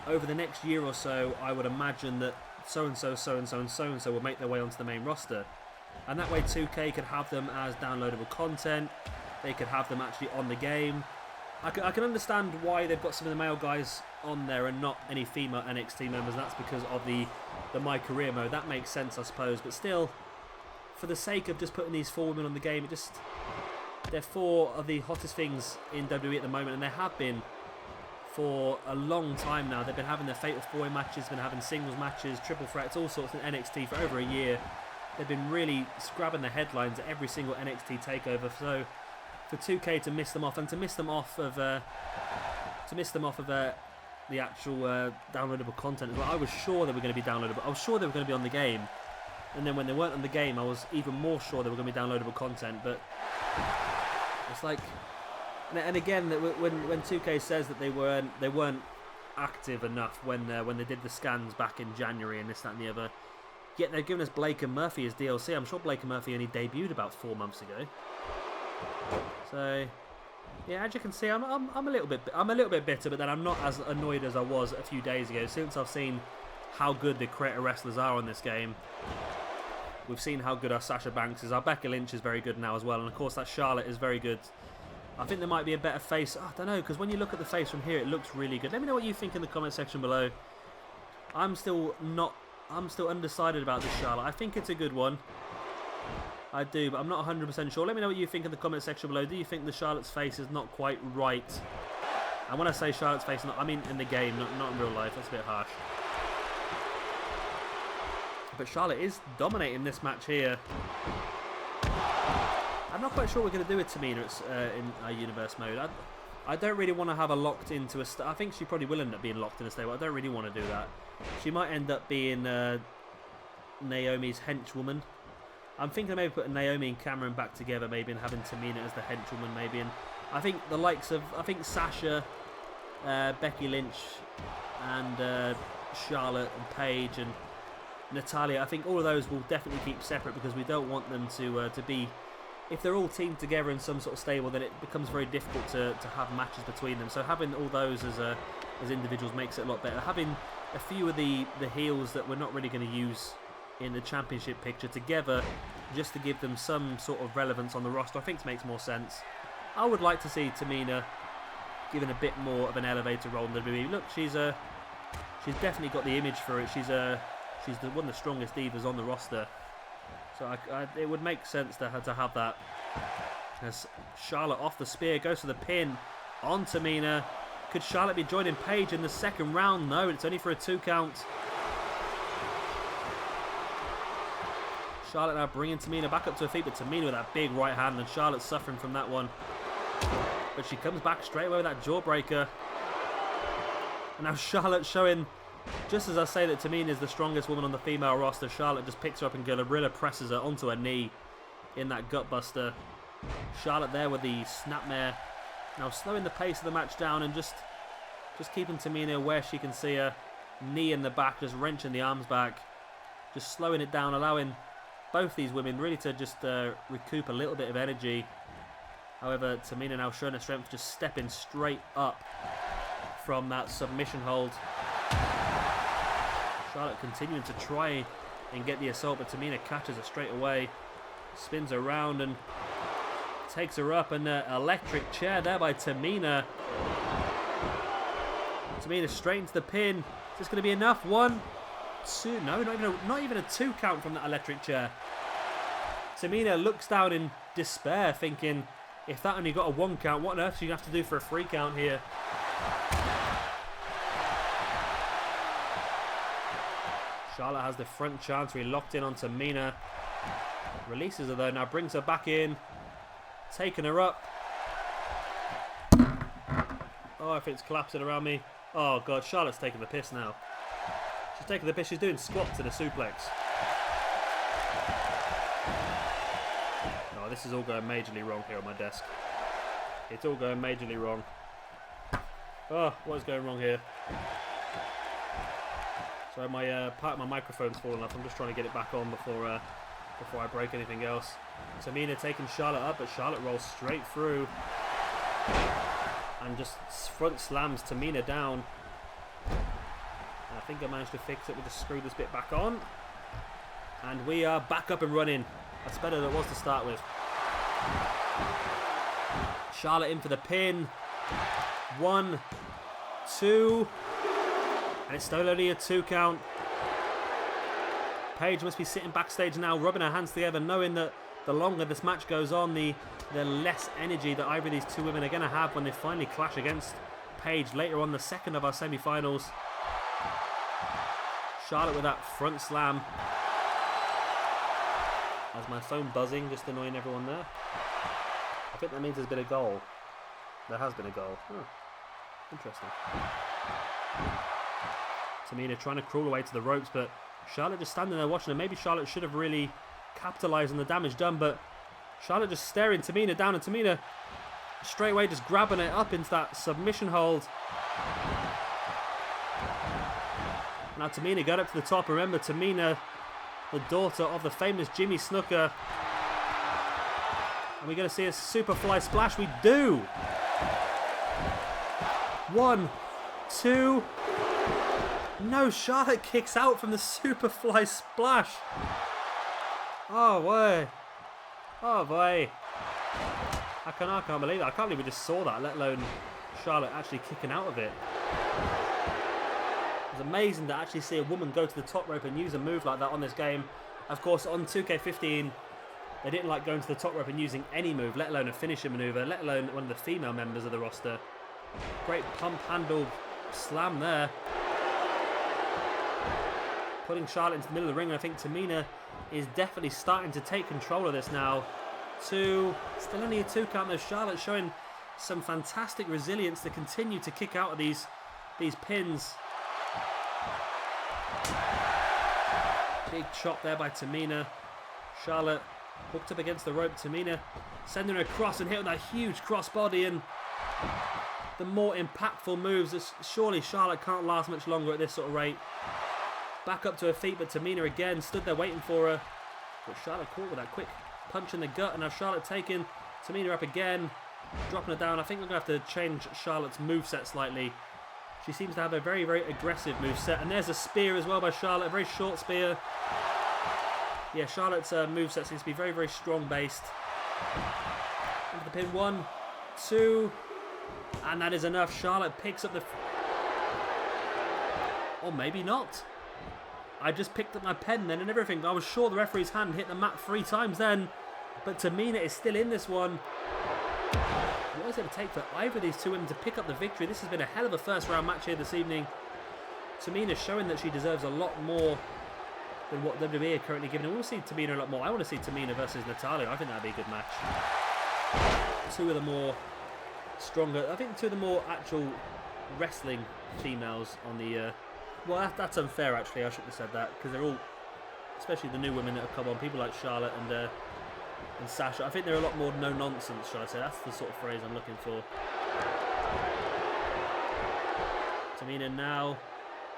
A: over the next year or so, I would imagine that so-and-so, so-and-so, and so-and-so will make their way onto the main roster. And that way 2K could have them as downloadable content. They could have them actually on the game. I can understand why they've got some of the male guys on there and not any female NXT members, and that's because of the My Career mode. That makes sense, I suppose, but still, for the sake of just putting these 4 women on the game, they're 4 of the hottest things in WWE at the moment, and they have been for a long time now. They've been having their Fatal 4-Way matches, been having singles matches, triple threats, all sorts in NXT for over a year. They've been really grabbing the headlines at every single NXT takeover. So for 2K to miss them off, and to miss them off of the actual downloadable content as well. I was sure they were going to be downloadable. I was sure they were going to be on the game, and then when they weren't on the game, I was even more sure they were going to be downloadable content. But it's like, and again, when 2K says that they weren't active enough when they did the scans back in January and this, that, and the other. Yet they're giving us Blake and Murphy as DLC. I'm sure Blake and Murphy only debuted about 4 months ago. So, yeah, as you can see, I'm a little bit bitter, but then I'm not as annoyed as I was a few days ago. Since I've seen how good the creator wrestlers are on this game, we've seen how good our Sasha Banks is. Our Becky Lynch is very good now as well, and of course that Charlotte is very good. I think there might be a better face. I don't know, because when you look at the face from here, it looks really good. Let me know what you think in the comment section below. I'm still undecided about this Charlotte. I think it's a good one. I do, but I'm not 100% sure. Let me know what you think in the comment section below. Do you think the Charlotte's face is not quite right? And when I say Charlotte's face, I mean in the game, not in real life. That's a bit harsh. But Charlotte is dominating this match here. I'm not quite sure what we're going to do with Tamina in our universe mode. I don't really want to have her locked into a... I think she probably will end up being locked in a stable. I don't really want to do that. She might end up being Naomi's henchwoman. I'm thinking of maybe putting Naomi and Cameron back together, maybe, and having Tamina as the henchwoman, maybe. And I think the likes of... I think Sasha, Becky Lynch, and Charlotte, and Paige, and Natalia, I think all of those will definitely keep separate, because we don't want them to be... If they're all teamed together in some sort of stable, then it becomes very difficult to have matches between them. So having all those as individuals makes it a lot better. Having a few of the heels that we're not really going to use in the championship picture together, just to give them some sort of relevance on the roster, I think makes more sense. I would like to see Tamina given a bit more of an elevator role in the WWE. Look, she's definitely got the image for it. She's one of the strongest divas on the roster. So it would make sense to have that. As Charlotte off the spear, goes for the pin on Tamina. Could Charlotte be joining Paige in the second round? No, it's only for a 2 count. Charlotte now bringing Tamina back up to her feet, but Tamina with that big right hand, and Charlotte's suffering from that one. But she comes back straight away with that jawbreaker. And now Charlotte showing... Just as I say that Tamina is the strongest woman on the female roster, Charlotte just picks her up and gorilla presses her onto her knee in that gutbuster. Charlotte there with the snapmare. Now slowing the pace of the match down and just keeping Tamina where she can see her. Knee in the back, just wrenching the arms back. Just slowing it down, allowing both these women really to just recoup a little bit of energy. However, Tamina now showing her strength, just stepping straight up from that submission hold. Charlotte continuing to try and get the assault, but Tamina catches her straight away. Spins around and takes her up, and electric chair there by Tamina. Tamina straight into the pin. Is this going to be enough? 1, 2. No, not even a 2 count from that electric chair. Tamina looks down in despair, thinking, if that only got a 1 count, what on earth do you have to do for a 3 count here? Charlotte has the front chance, locked in on Tamina. Releases her though, now brings her back in. Taking her up. Oh, I think it's collapsing around me. Oh god, Charlotte's taking the piss now. She's taking the piss, she's doing squats and a suplex. Oh, this is all going majorly wrong here on my desk. It's all going majorly wrong. Oh, what is going wrong here? So my part of my microphone's fallen off. I'm just trying to get it back on before I break anything else. Tamina taking Charlotte up, but Charlotte rolls straight through and just front slams Tamina down. And I think I managed to fix it. We just screwed this bit back on, and we are back up and running. That's better than it was to start with. Charlotte in for the pin. 1, 2. And it's still only a 2 count. Paige must be sitting backstage now, rubbing her hands together, knowing that the longer this match goes on, the less energy that either of these two women are going to have when they finally clash against Paige later on, the second of our semi-finals. Charlotte with that front slam. As my phone buzzing, just annoying everyone there. I think that means there's been a goal. There has been a goal. Oh, interesting. Tamina trying to crawl away to the ropes, but Charlotte just standing there watching her. Maybe Charlotte should have really capitalised on the damage done, but Charlotte just staring Tamina down, and Tamina straight away just grabbing it up into that submission hold. Now Tamina got up to the top. Remember, Tamina, the daughter of the famous Jimmy Snuka. And we're going to see a Superfly splash. We do. 1, 2. No, Charlotte kicks out from the Superfly splash. Oh, boy. Oh, boy. I can't believe it. I can't believe we just saw that, let alone Charlotte actually kicking out of it. It's amazing to actually see a woman go to the top rope and use a move like that on this game. Of course, on 2K15, they didn't like going to the top rope and using any move, let alone a finisher maneuver, let alone one of the female members of the roster. Great pump handle slam there. Putting Charlotte into the middle of the ring. I think Tamina is definitely starting to take control of this now. 2, still only a 2 count though. Charlotte showing some fantastic resilience to continue to kick out of these pins. Big chop there by Tamina. Charlotte hooked up against the rope. Tamina sending her across and hit with that huge crossbody, and the more impactful moves. Surely Charlotte can't last much longer at this sort of rate. Back up to her feet, but Tamina again stood there waiting for her. But Charlotte caught with that quick punch in the gut, and now Charlotte taking Tamina up again, dropping her down. I think we're going to have to change Charlotte's moveset slightly. She seems to have a very, very aggressive moveset. And there's a spear as well by Charlotte, a very short spear. Yeah, Charlotte's moveset seems to be very, very strong based. Into the pin, 1, 2, and that is enough. Charlotte picks up the... Or maybe not. I just picked up my pen then and everything. I was sure the referee's hand hit the mat 3 times then. But Tamina is still in this one. What is it going to take for either of these two women to pick up the victory? This has been a hell of a first round match here this evening. Tamina showing that she deserves a lot more than what WWE are currently giving her. We'll see Tamina a lot more. I want to see Tamina versus Natalia. I think that would be a good match. 2 of the more stronger, I think 2 of the more actual wrestling females on the... well, that's unfair actually. I shouldn't have said that, because they're all, especially the new women that have come on, people like Charlotte and Sasha. I think they're a lot more no nonsense, shall I say. That's the sort of phrase I'm looking for. Tamina now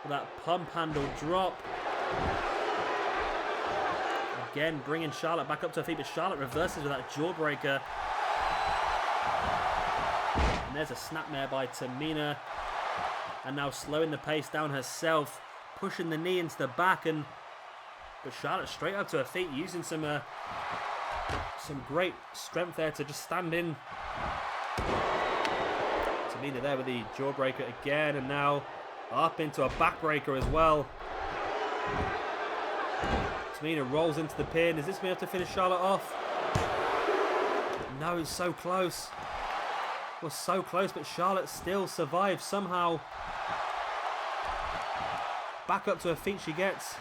A: with that pump handle drop. Again, bringing Charlotte back up to her feet, but Charlotte reverses with that jawbreaker. And there's a snapmare by Tamina. And now slowing the pace down herself, pushing the knee into the back, but Charlotte straight up to her feet, using some great strength there to just stand in. Tamina there with the jawbreaker again, and now up into a backbreaker as well. Tamina rolls into the pin. Is this going to have to finish Charlotte off? No, it's so close. It was so close, but Charlotte still survives somehow. Back up to her feet she gets.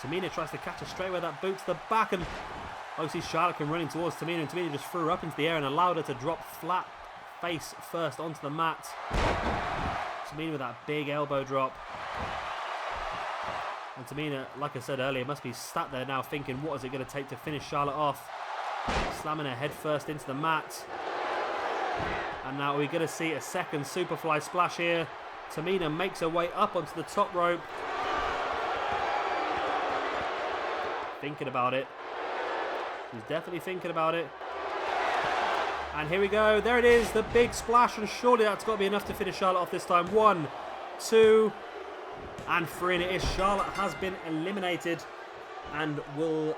A: Tamina tries to catch her straight with that boot to the back, and obviously Charlotte came running towards Tamina, and Tamina just threw her up into the air and allowed her to drop flat face first onto the mat. Tamina with that big elbow drop. And Tamina, like I said earlier, must be sat there now thinking, what is it going to take to finish Charlotte off? Slamming her head first into the mat. And now we're going to see a second Superfly splash here. Tamina makes her way up onto the top rope. Thinking about it. She's definitely thinking about it. And here we go. There it is, the big splash, and surely that's got to be enough to finish Charlotte off this time. 1, 2, and 3, and it is. Charlotte has been eliminated and will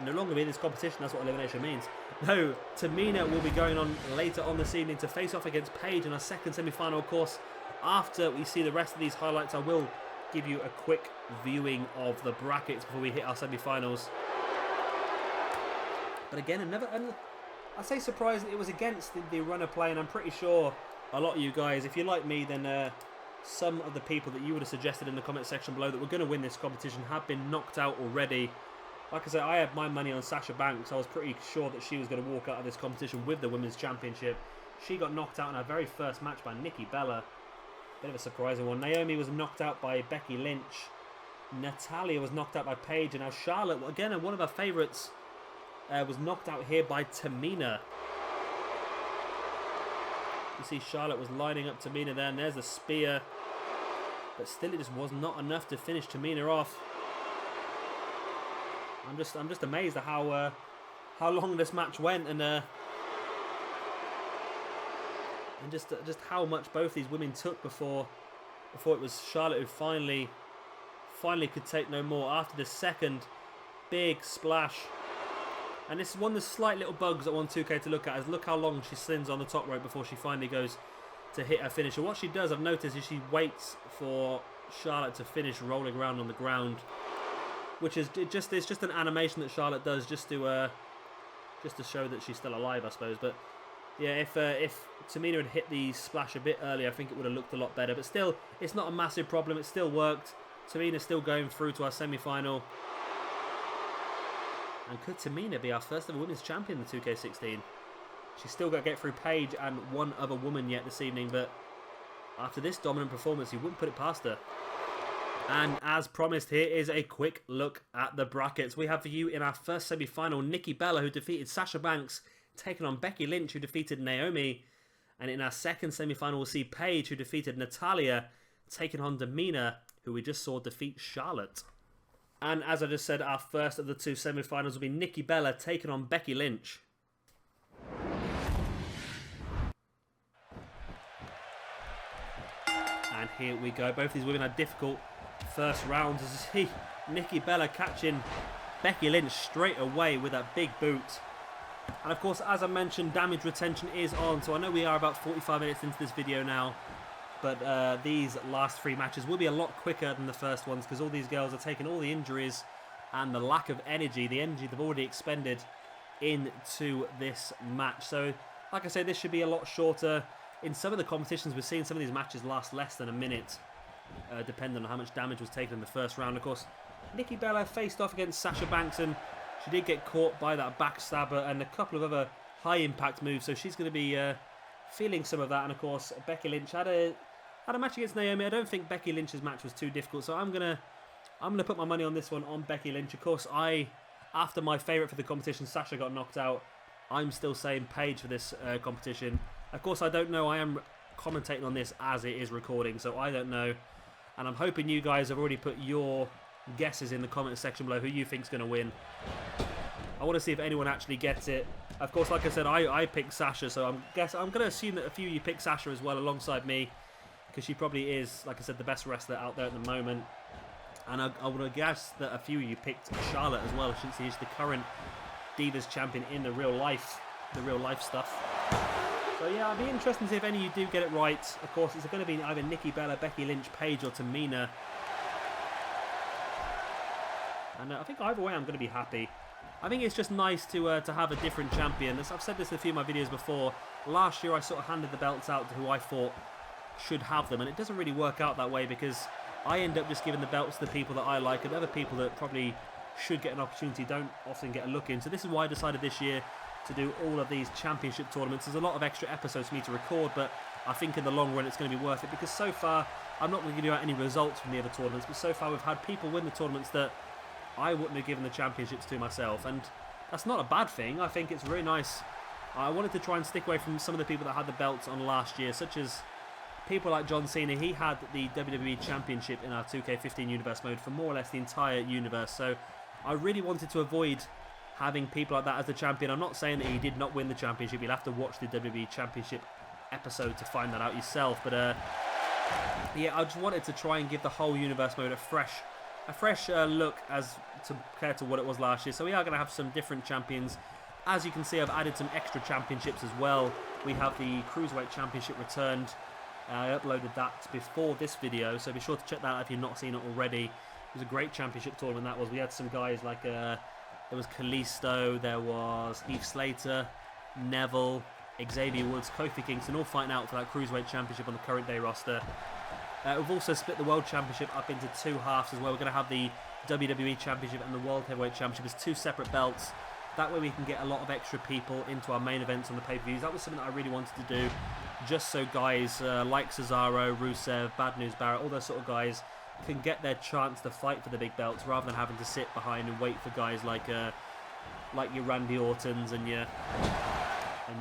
A: no longer be in this competition. That's what elimination means. No, Tamina will be going on later on this evening to face off against Paige in our second semi-final. Of course, after we see the rest of these highlights, I will give you a quick viewing of the brackets before we hit our semi-finals. But again, I say surprised it was against the runner play, and I'm pretty sure a lot of you guys, if you're like me, then some of the people that you would have suggested in the comment section below that were going to win this competition have been knocked out already. Like I said, I had my money on Sasha Banks. I was pretty sure that she was going to walk out of this competition with the Women's Championship. She got knocked out in her very first match by Nikki Bella. Bit of a surprising one. Naomi was knocked out by Becky Lynch. Natalia was knocked out by Paige. And now Charlotte, again, one of her favourites, was knocked out here by Tamina. You see Charlotte was lining up Tamina there, and there's the spear. But still, it just was not enough to finish Tamina off. I'm just amazed at how long this match went, and just how much both these women took before it was Charlotte who finally could take no more after the second big splash. And this is one of the slight little bugs that I want 2K to look at, is look how long she slings on the top rope before she finally goes to hit her finisher. What she does, I've noticed, is she waits for Charlotte to finish rolling around on the ground, which is it's just an animation that Charlotte does just to show that she's still alive, I suppose. But yeah, if Tamina had hit the splash a bit earlier, I think it would have looked a lot better. But still, it's not a massive problem. It still worked. Tamina's still going through to our semi-final. And could Tamina be our first ever women's champion in the 2K16? She's still got to get through Paige and one other woman yet this evening, but after this dominant performance, you wouldn't put it past her. And as promised, here is a quick look at the brackets. We have for you in our first semi-final, Nikki Bella, who defeated Sasha Banks, taking on Becky Lynch, who defeated Naomi. And in our second semi-final, we'll see Paige, who defeated Natalia, taking on Tamina, who we just saw defeat Charlotte. And as I just said, our first of the two semi-finals will be Nikki Bella taking on Becky Lynch. And here we go. Both these women had difficult first rounds. As you see, Nikki Bella catching Becky Lynch straight away with that big boot. And of course, as I mentioned, damage retention is on. So I know we are about 45 minutes into this video now. But these last three matches will be a lot quicker than the first ones, because all these girls are taking all the injuries and the lack of energy, the energy they've already expended into this match. So, like I say, this should be a lot shorter. In some of the competitions, we're seeing some of these matches last less than a minute, depending on how much damage was taken in the first round. Of course, Nikki Bella faced off against Sasha Banks, and she did get caught by that backstabber and a couple of other high-impact moves, so she's going to be feeling some of that. And of course, Becky Lynch had a match against Naomi. I don't think Becky Lynch's match was too difficult, so I'm gonna put my money on this one on Becky Lynch. Of course, after my favourite for the competition, Sasha, got knocked out, I'm still saying Paige for this competition. Of course, I don't know. I am commentating on this as it is recording, so I don't know. And I'm hoping you guys have already put your guesses in the comment section below who you think's going to win. I want to see if anyone actually gets it. Of course, like I said, I picked Sasha, so I'm going to assume that a few of you picked Sasha as well alongside me, because she probably is, like I said, the best wrestler out there at the moment. And I would guess that a few of you picked Charlotte as well, since she's the current Divas champion in the real life stuff. So yeah, it'll be interesting to see if any of you do get it right. Of course, it's going to be either Nikki Bella, Becky Lynch, Paige, or Tamina. And I think either way, I'm going to be happy. I think it's just nice to have a different champion. I've said this in a few of my videos before. Last year, I sort of handed the belts out to who I thought should have them, and it doesn't really work out that way, because I end up just giving the belts to the people that I like, and other people that probably should get an opportunity don't often get a look in. So this is why I decided this year to do all of these championship tournaments. There's a lot of extra episodes for me to record, but I think in the long run it's going to be worth it, because so far, I'm not going to give you out any results from the other tournaments, but so far we've had people win the tournaments that I wouldn't have given the championships to myself, and that's not a bad thing. I think it's really nice. I wanted to try and stick away from some of the people that had the belts on last year, such as people like John Cena. He had the WWE Championship in our 2K15 universe mode for more or less the entire universe, so I really wanted to avoid having people like that as the champion. I'm not saying that he did not win the championship. You'll have to watch the WWE Championship episode to find that out yourself. But yeah, I just wanted to try and give the whole universe mode a fresh look as compared to what it was last year. So we are going to have some different champions. As you can see, I've added some extra championships as well. We have the Cruiserweight Championship returned. I uploaded that before this video, so be sure to check that out if you've not seen it already. It was a great championship tournament, that was. We had some guys like there was Kalisto, there was Heath Slater, Neville, Xavier Woods, Kofi Kingston, all fighting out for that Cruiserweight Championship on the current day roster. We've also split the World Championship up into 2 halves as well. We're going to have the WWE Championship and the World Heavyweight Championship as 2 separate belts. That way we can get a lot of extra people into our main events on the pay-per-views. That was something that I really wanted to do, just so guys like Cesaro, Rusev, Bad News Barrett, all those sort of guys can get their chance to fight for the big belts rather than having to sit behind and wait for guys like your Randy Ortons and your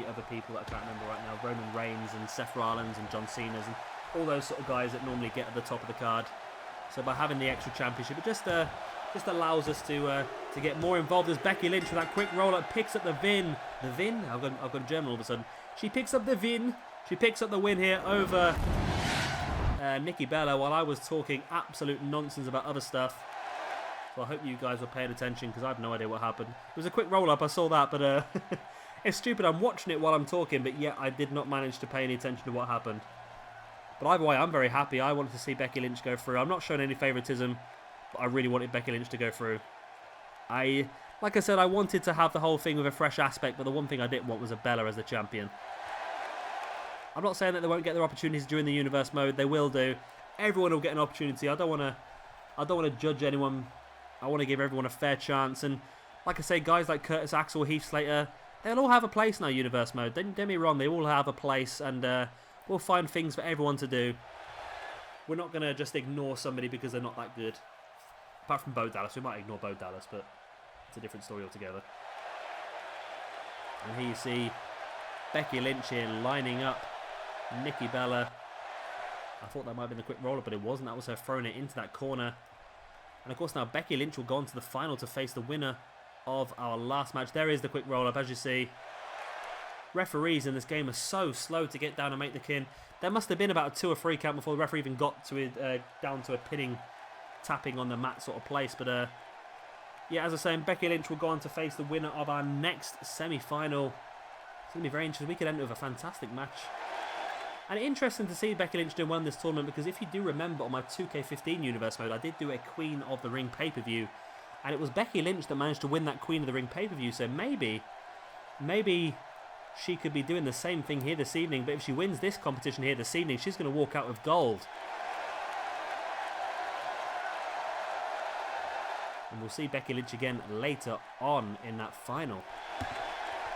A: other people that I can't remember right now, Roman Reigns and Seth Rollins and John Cena's and all those sort of guys that normally get at the top of the card. So by having the extra championship, it just allows us to get more involved. As Becky Lynch with that quick roll-up picks up the win. The win? I've got German all of a sudden. She picks up the win. She picks up the win here over Nikki Bella while I was talking absolute nonsense about other stuff. So I hope you guys were paying attention because I have no idea what happened. It was a quick roll-up, I saw that, but it's stupid. I'm watching it while I'm talking, but yet I did not manage to pay any attention to what happened. But either way, I'm very happy. I wanted to see Becky Lynch go through. I'm not showing any favouritism, but I really wanted Becky Lynch to go through. Like I said, I wanted to have the whole thing with a fresh aspect, but the one thing I didn't want was a Bella as the champion. I'm not saying that they won't get their opportunities during the universe mode. They will do. Everyone will get an opportunity. I don't want to judge anyone. I want to give everyone a fair chance. And like I say, guys like Curtis Axel, Heath Slater, they'll all have a place in our universe mode. Don't get me wrong, they all have a place, and we'll find things for everyone to do. We're not going to just ignore somebody because they're not that good. Apart from Bo Dallas. We might ignore Bo Dallas, but it's a different story altogether. And here you see Becky Lynch here lining up Nikki Bella. I thought that might have been a quick roller, but it wasn't. That was her throwing it into that corner. And of course now Becky Lynch will go on to the final to face the winner of our last match. There is the quick roll-up, as you see. Referees in this game are so slow to get down and make the kin. There must have been about a 2 or 3 count before the referee even got to it, down to a pinning, tapping on the mat sort of place. But yeah, as I was saying, Becky Lynch will go on to face the winner of our next semi-final. It's going to be very interesting. We could end with a fantastic match. And interesting to see Becky Lynch doing well in this tournament, because if you do remember on my 2K15 universe mode, I did do a Queen of the Ring pay-per-view. And it was Becky Lynch that managed to win that Queen of the Ring pay-per-view. So maybe she could be doing the same thing here this evening. But if she wins this competition here this evening, she's going to walk out with gold. And we'll see Becky Lynch again later on in that final.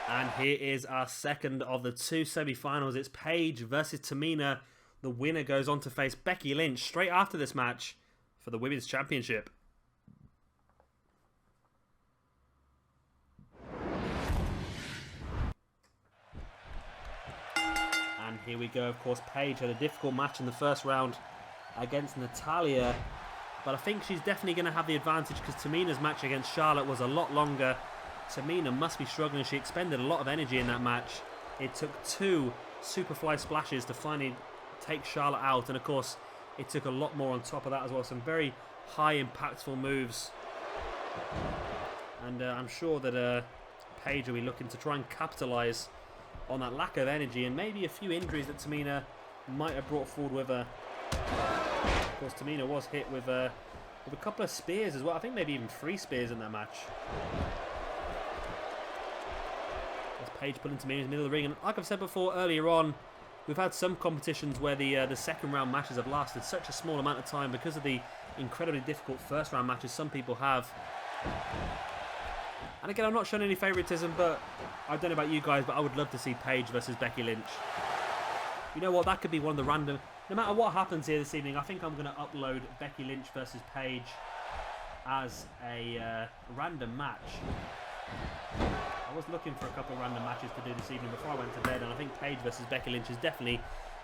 A: And here is our second of the 2 semi-finals. It's Paige versus Tamina. The winner goes on to face Becky Lynch straight after this match for the Women's Championship. And here we go. Of course, Paige had a difficult match in the first round against Natalia. But I think she's definitely going to have the advantage because Tamina's match against Charlotte was a lot longer. Tamina must be struggling. She expended a lot of energy in that match. It took 2 Superfly splashes to finally take Charlotte out. And of course, it took a lot more on top of that as well. Some very high impactful moves. And I'm sure that Paige will be looking to try and capitalise on that lack of energy and maybe a few injuries that Tamina might have brought forward with her. Of course, Tamina was hit with a couple of spears as well. I think maybe even 3 spears in that match. There's Paige pulling Tamina in the middle of the ring. And like I've said before earlier on, we've had some competitions where the second round matches have lasted such a small amount of time because of the incredibly difficult first round matches some people have. And again, I'm not showing any favouritism, but I don't know about you guys, but I would love to see Paige versus Becky Lynch. You know what? That could be one of the random... No matter what happens here this evening, I think I'm going to upload Becky Lynch versus Paige as a random match. I was looking for a couple of random matches to do this evening before I went to bed, and I think Paige versus Becky Lynch is definitely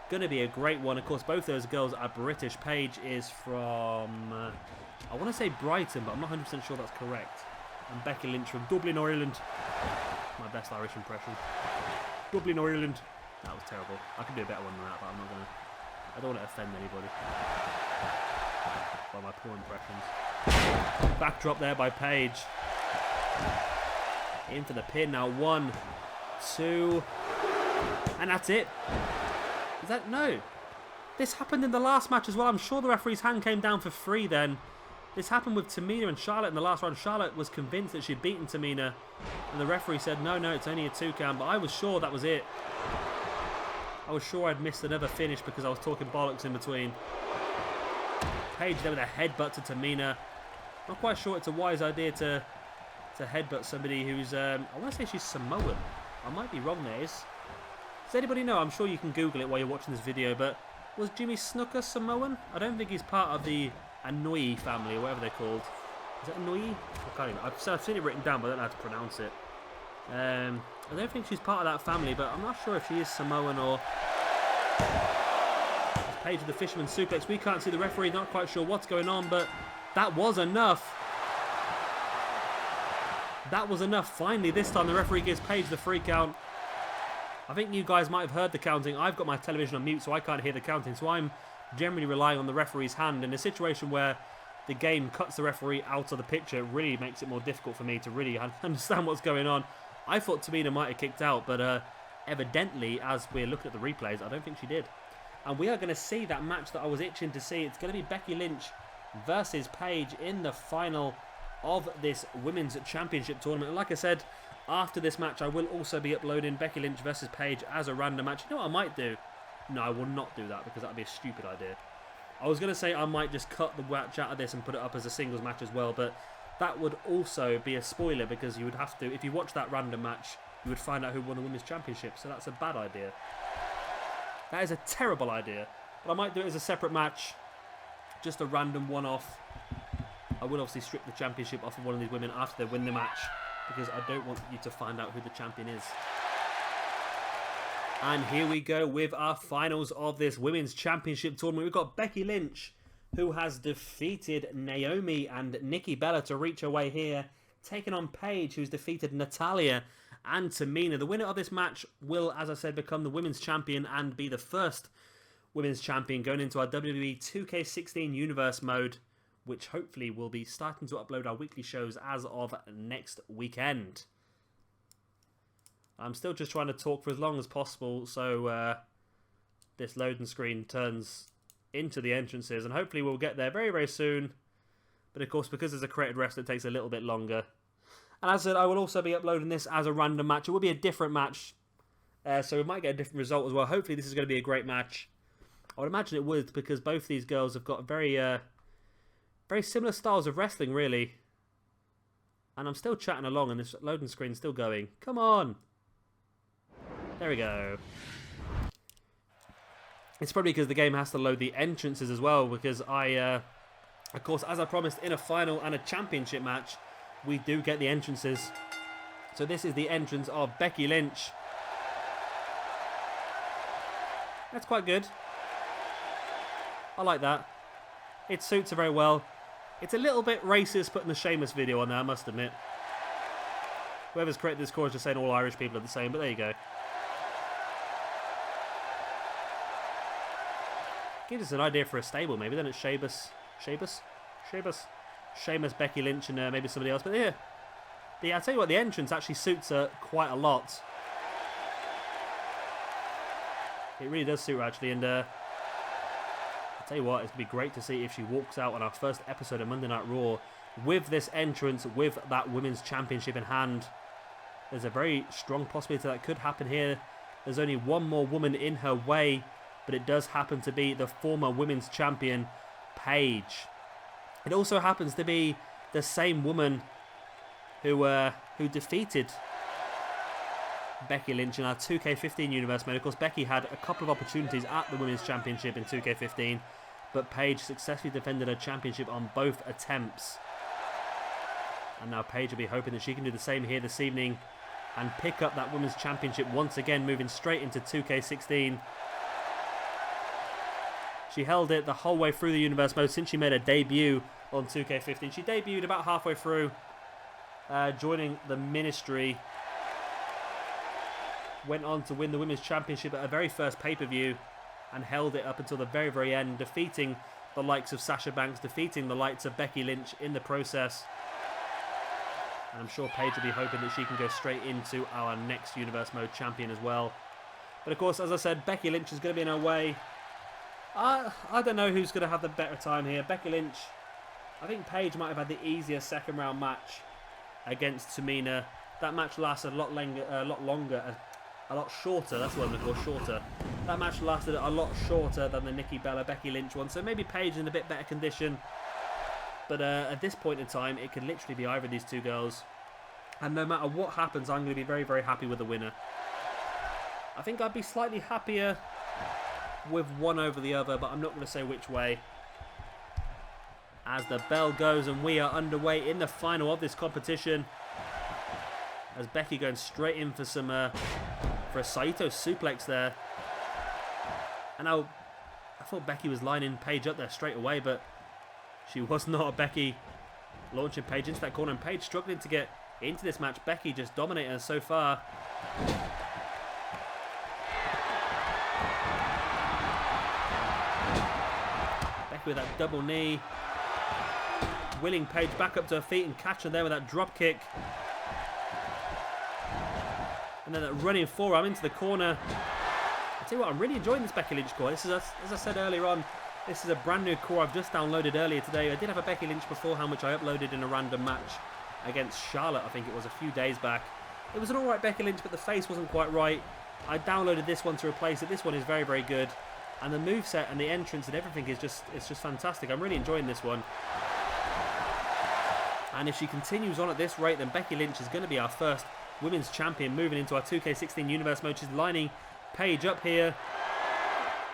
A: going to be a great one. Of course, both those girls are British. Paige is from... I want to say Brighton, but I'm not 100% sure that's correct. And Becky Lynch from Dublin, Ireland. My best Irish impression. Dublin, Ireland. That was terrible. I can do a better one than that, but I'm not going to... I don't want to offend anybody by my poor impressions. Backdrop there by Paige. In for the pin now. 1, 2... And that's it. Is that... No. This happened in the last match as well. I'm sure the referee's hand came down for 3 then. This happened with Tamina and Charlotte in the last round. Charlotte was convinced that she'd beaten Tamina, and the referee said, no, it's only a 2 count. But I was sure that was it. I was sure I'd missed another finish because I was talking bollocks in between. Paige there with a headbutt to Tamina. Not quite sure it's a wise idea to headbutt somebody who's, I want to say she's Samoan. I might be wrong there. Does anybody know? I'm sure you can Google it while you're watching this video, but was Jimmy Snuka Samoan? I don't think he's part of the Anoi family, or whatever they're called. Is it Anoi? I can't even, I've seen it written down, but I don't know how to pronounce it. I don't think she's part of that family, but I'm not sure if she is Samoan or... Paige with the fisherman suplex. We can't see the referee, not quite sure what's going on, but that was enough. That was enough. Finally, this time the referee gives Paige the free count. I think you guys might have heard the counting. I've got my television on mute, so I can't hear the counting. So I'm generally relying on the referee's hand. In a situation where the game cuts the referee out of the picture, it really makes it more difficult for me to really understand what's going on. I thought Tamina might have kicked out, but evidently, as we're looking at the replays, I don't think she did. And we are going to see that match that I was itching to see. It's going to be Becky Lynch versus Paige in the final of this Women's Championship tournament. And like I said, after this match, I will also be uploading Becky Lynch versus Paige as a random match. You know what I might do? No, I will not do that because that would be a stupid idea. I was going to say I might just cut the match out of this and put it up as a singles match as well, but that would also be a spoiler because you would have to, if you watch that random match, you would find out who won the Women's Championship, so that's a bad idea. That is a terrible idea, but I might do it as a separate match, just a random one-off. I will obviously strip the championship off of one of these women after they win the match, because I don't want you to find out who the champion is. And here we go with our finals of this Women's Championship tournament. We've got Becky Lynch, who has defeated Naomi and Nikki Bella to reach her way here, taking on Paige, who's defeated Natalia and Tamina. The winner of this match will, as I said, become the Women's Champion and be the first Women's Champion going into our WWE 2K16 Universe mode, which hopefully will be starting to upload our weekly shows as of next weekend. I'm still just trying to talk for as long as possible so this loading screen turns into the entrances, and hopefully we'll get there very, very soon. But of course, because there's a created wrestler, it takes a little bit longer. And as I said, I will also be uploading this as a random match. It will be a different match, so we might get a different result as well. Hopefully this is going to be a great match. I would imagine it would, because both these girls have got very similar styles of wrestling, really. And I'm still chatting along, and this loading screen's still going. Come on! There we go. It's probably because the game has to load the entrances as well, because of course, as I promised, in a final and a championship match, we do get the entrances. So this is the entrance of Becky Lynch. That's quite good. I like that. It suits her very well. It's a little bit racist putting the Sheamus video on there, I must admit. Whoever's created this course is just saying all Irish people are the same, but there you go. Gives us an idea for a stable, maybe. Then it's Sheamus, Becky Lynch, and maybe somebody else. But yeah, I'll tell you what, the entrance actually suits her quite a lot. It really does suit her, actually. And I'll tell you what, it's going to be great to see if she walks out on our first episode of Monday Night Raw with this entrance, with that Women's Championship in hand. There's a very strong possibility that could happen here. There's only one more woman in her way, but it does happen to be the former Women's Champion, Paige. It also happens to be the same woman who defeated Becky Lynch in our 2K15 Universe mode. Of course, Becky had a couple of opportunities at the Women's Championship in 2K15, but Paige successfully defended her championship on both attempts. And now Paige will be hoping that she can do the same here this evening and pick up that Women's Championship once again, moving straight into 2K16. She held it the whole way through the Universe mode since she made her debut on 2K15. She debuted about halfway through, joining the Ministry. Went on to win the Women's Championship at her very first pay-per-view and held it up until the very, very end, defeating the likes of Sasha Banks, defeating the likes of Becky Lynch in the process. And I'm sure Paige will be hoping that she can go straight into our next Universe mode champion as well. But of course, as I said, Becky Lynch is going to be in her way. I don't know who's going to have the better time here. Becky Lynch, I think Paige might have had the easier second round match against Tamina. That match lasted a lot longer, a lot shorter. That's what I'm going to call shorter. That match lasted a lot shorter than the Nikki Bella, Becky Lynch one, so maybe Paige in a bit better condition. But at this point in time, it could literally be either of these two girls. And no matter what happens, I'm going to be very, very happy with the winner. I think I'd be slightly happier with one over the other, but I'm not going to say which way. As the bell goes and we are underway in the final of this competition. As Becky going straight in for some for a Saito suplex there. And now I thought Becky was lining Paige up there straight away, but she was not. Becky launching Paige into that corner, and Paige struggling to get into this match. Becky just dominating us so far. Becky with that double knee. Willing Paige back up to her feet and catch her there with that drop kick. And then that running forearm into the corner. I tell you what, I'm really enjoying this Becky Lynch core. This is, as I said earlier on, this is a brand new core I've just downloaded earlier today. I did have a Becky Lynch beforehand, which I uploaded in a random match against Charlotte, I think it was a few days back. It was an alright Becky Lynch, but the face wasn't quite right. I downloaded this one to replace it. This one is very, very good. And the moveset and the entrance and everything is just fantastic. I'm really enjoying this one. And if she continues on at this rate, then Becky Lynch is going to be our first women's champion moving into our 2K16 universe mode. She's lining Paige up here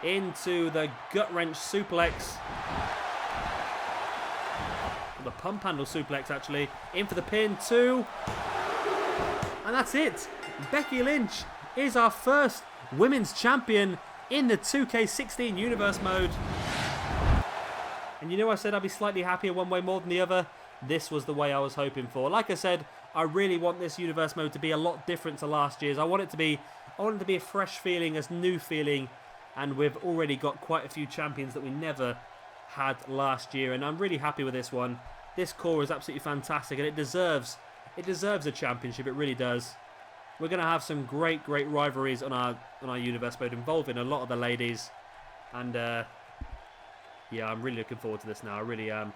A: into the gut wrench suplex. The pump handle suplex, actually. In for the pin, too. And that's it. Becky Lynch is our first women's champion in the 2K16 universe mode. And you know, I said I'd be slightly happier one way more than the other. This was the way I was hoping for. Like I said, I really want this universe mode to be a lot different to last year's. I want it to be a fresh feeling, a new feeling, and we've already got quite a few champions that we never had last year, and I'm really happy with this one. This core is absolutely fantastic, and it deserves a championship. It really does. We're going to have some great rivalries on our universe mode involving a lot of the ladies, and yeah, I'm really looking forward to this now. I really am.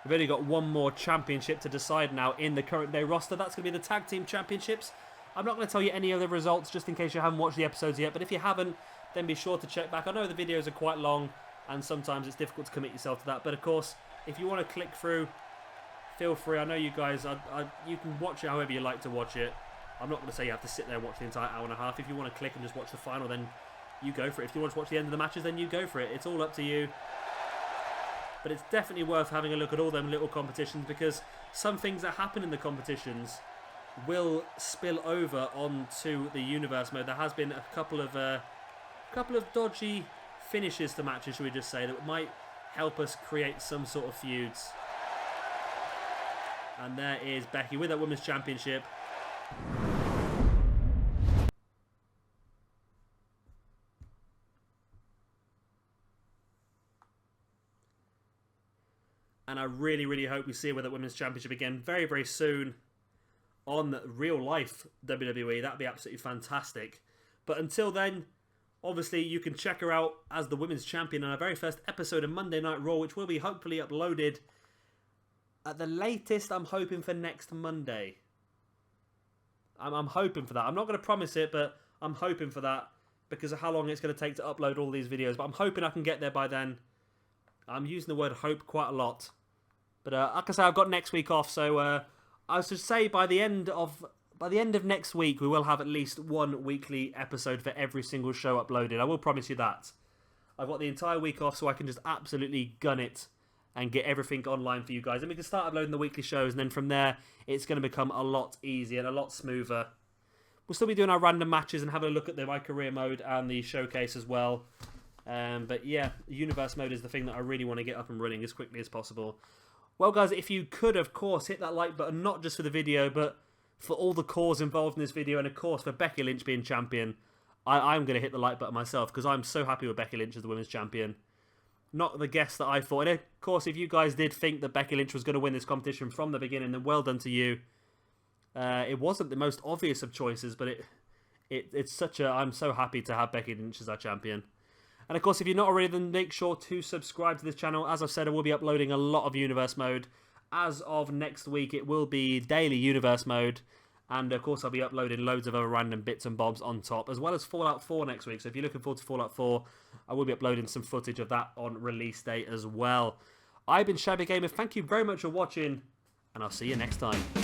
A: We've only got one more championship to decide now in the current day roster. That's going to be the tag team championships. I'm not going to tell you any of the results just in case you haven't watched the episodes yet, but if you haven't, then be sure to check back. I know the videos are quite long and sometimes it's difficult to commit yourself to that, but of course, if you want to click through, feel free. I know you guys, you can watch it however you like to watch it. I'm not going to say you have to sit there and watch the entire hour and a half. If you want to click and just watch the final, then you go for it. If you want to watch the end of the matches, then you go for it. It's all up to you. But it's definitely worth having a look at all them little competitions, because some things that happen in the competitions will spill over onto the universe mode. There has been a couple of dodgy finishes to matches, should we just say, that might help us create some sort of feuds. And there is Becky with that Women's Championship. And I really hope we see her with that Women's Championship again very soon on real life WWE. That'd be absolutely fantastic. But until then, obviously you can check her out as the Women's Champion on our very first episode of Monday Night Raw, which will be hopefully uploaded at the latest. I'm hoping for next Monday. I'm hoping for that. I'm not going to promise it, but I'm hoping for that because of how long it's going to take to upload all these videos. But I'm hoping I can get there by then. I'm using the word hope quite a lot. But like I say, I've got next week off, so I should say by the end of next week, we will have at least one weekly episode for every single show uploaded. I will promise you that. I've got the entire week off, so I can just absolutely gun it and get everything online for you guys. And we can start uploading the weekly shows, and then from there, it's going to become a lot easier and a lot smoother. We'll still be doing our random matches and having a look at the My Career mode and the showcase as well. But yeah, universe mode is the thing that I really want to get up and running as quickly as possible. Well, guys, if you could, of course, hit that like button, not just for the video, but for all the cores involved in this video, and of course, for Becky Lynch being champion. I'm going to hit the like button myself, because I'm so happy with Becky Lynch as the women's champion. Not the guess that I thought. And of course, if you guys did think that Becky Lynch was going to win this competition from the beginning, then well done to you. It wasn't the most obvious of choices, but it's such a... I'm so happy to have Becky Lynch as our champion. And of course, if you're not already, then make sure to subscribe to this channel. As I've said, I will be uploading a lot of universe mode. As of next week, it will be daily universe mode. And of course, I'll be uploading loads of other random bits and bobs on top, as well as Fallout 4 next week. So if you're looking forward to Fallout 4, I will be uploading some footage of that on release day as well. I've been Shabby Gamer. Thank you very much for watching, and I'll see you next time.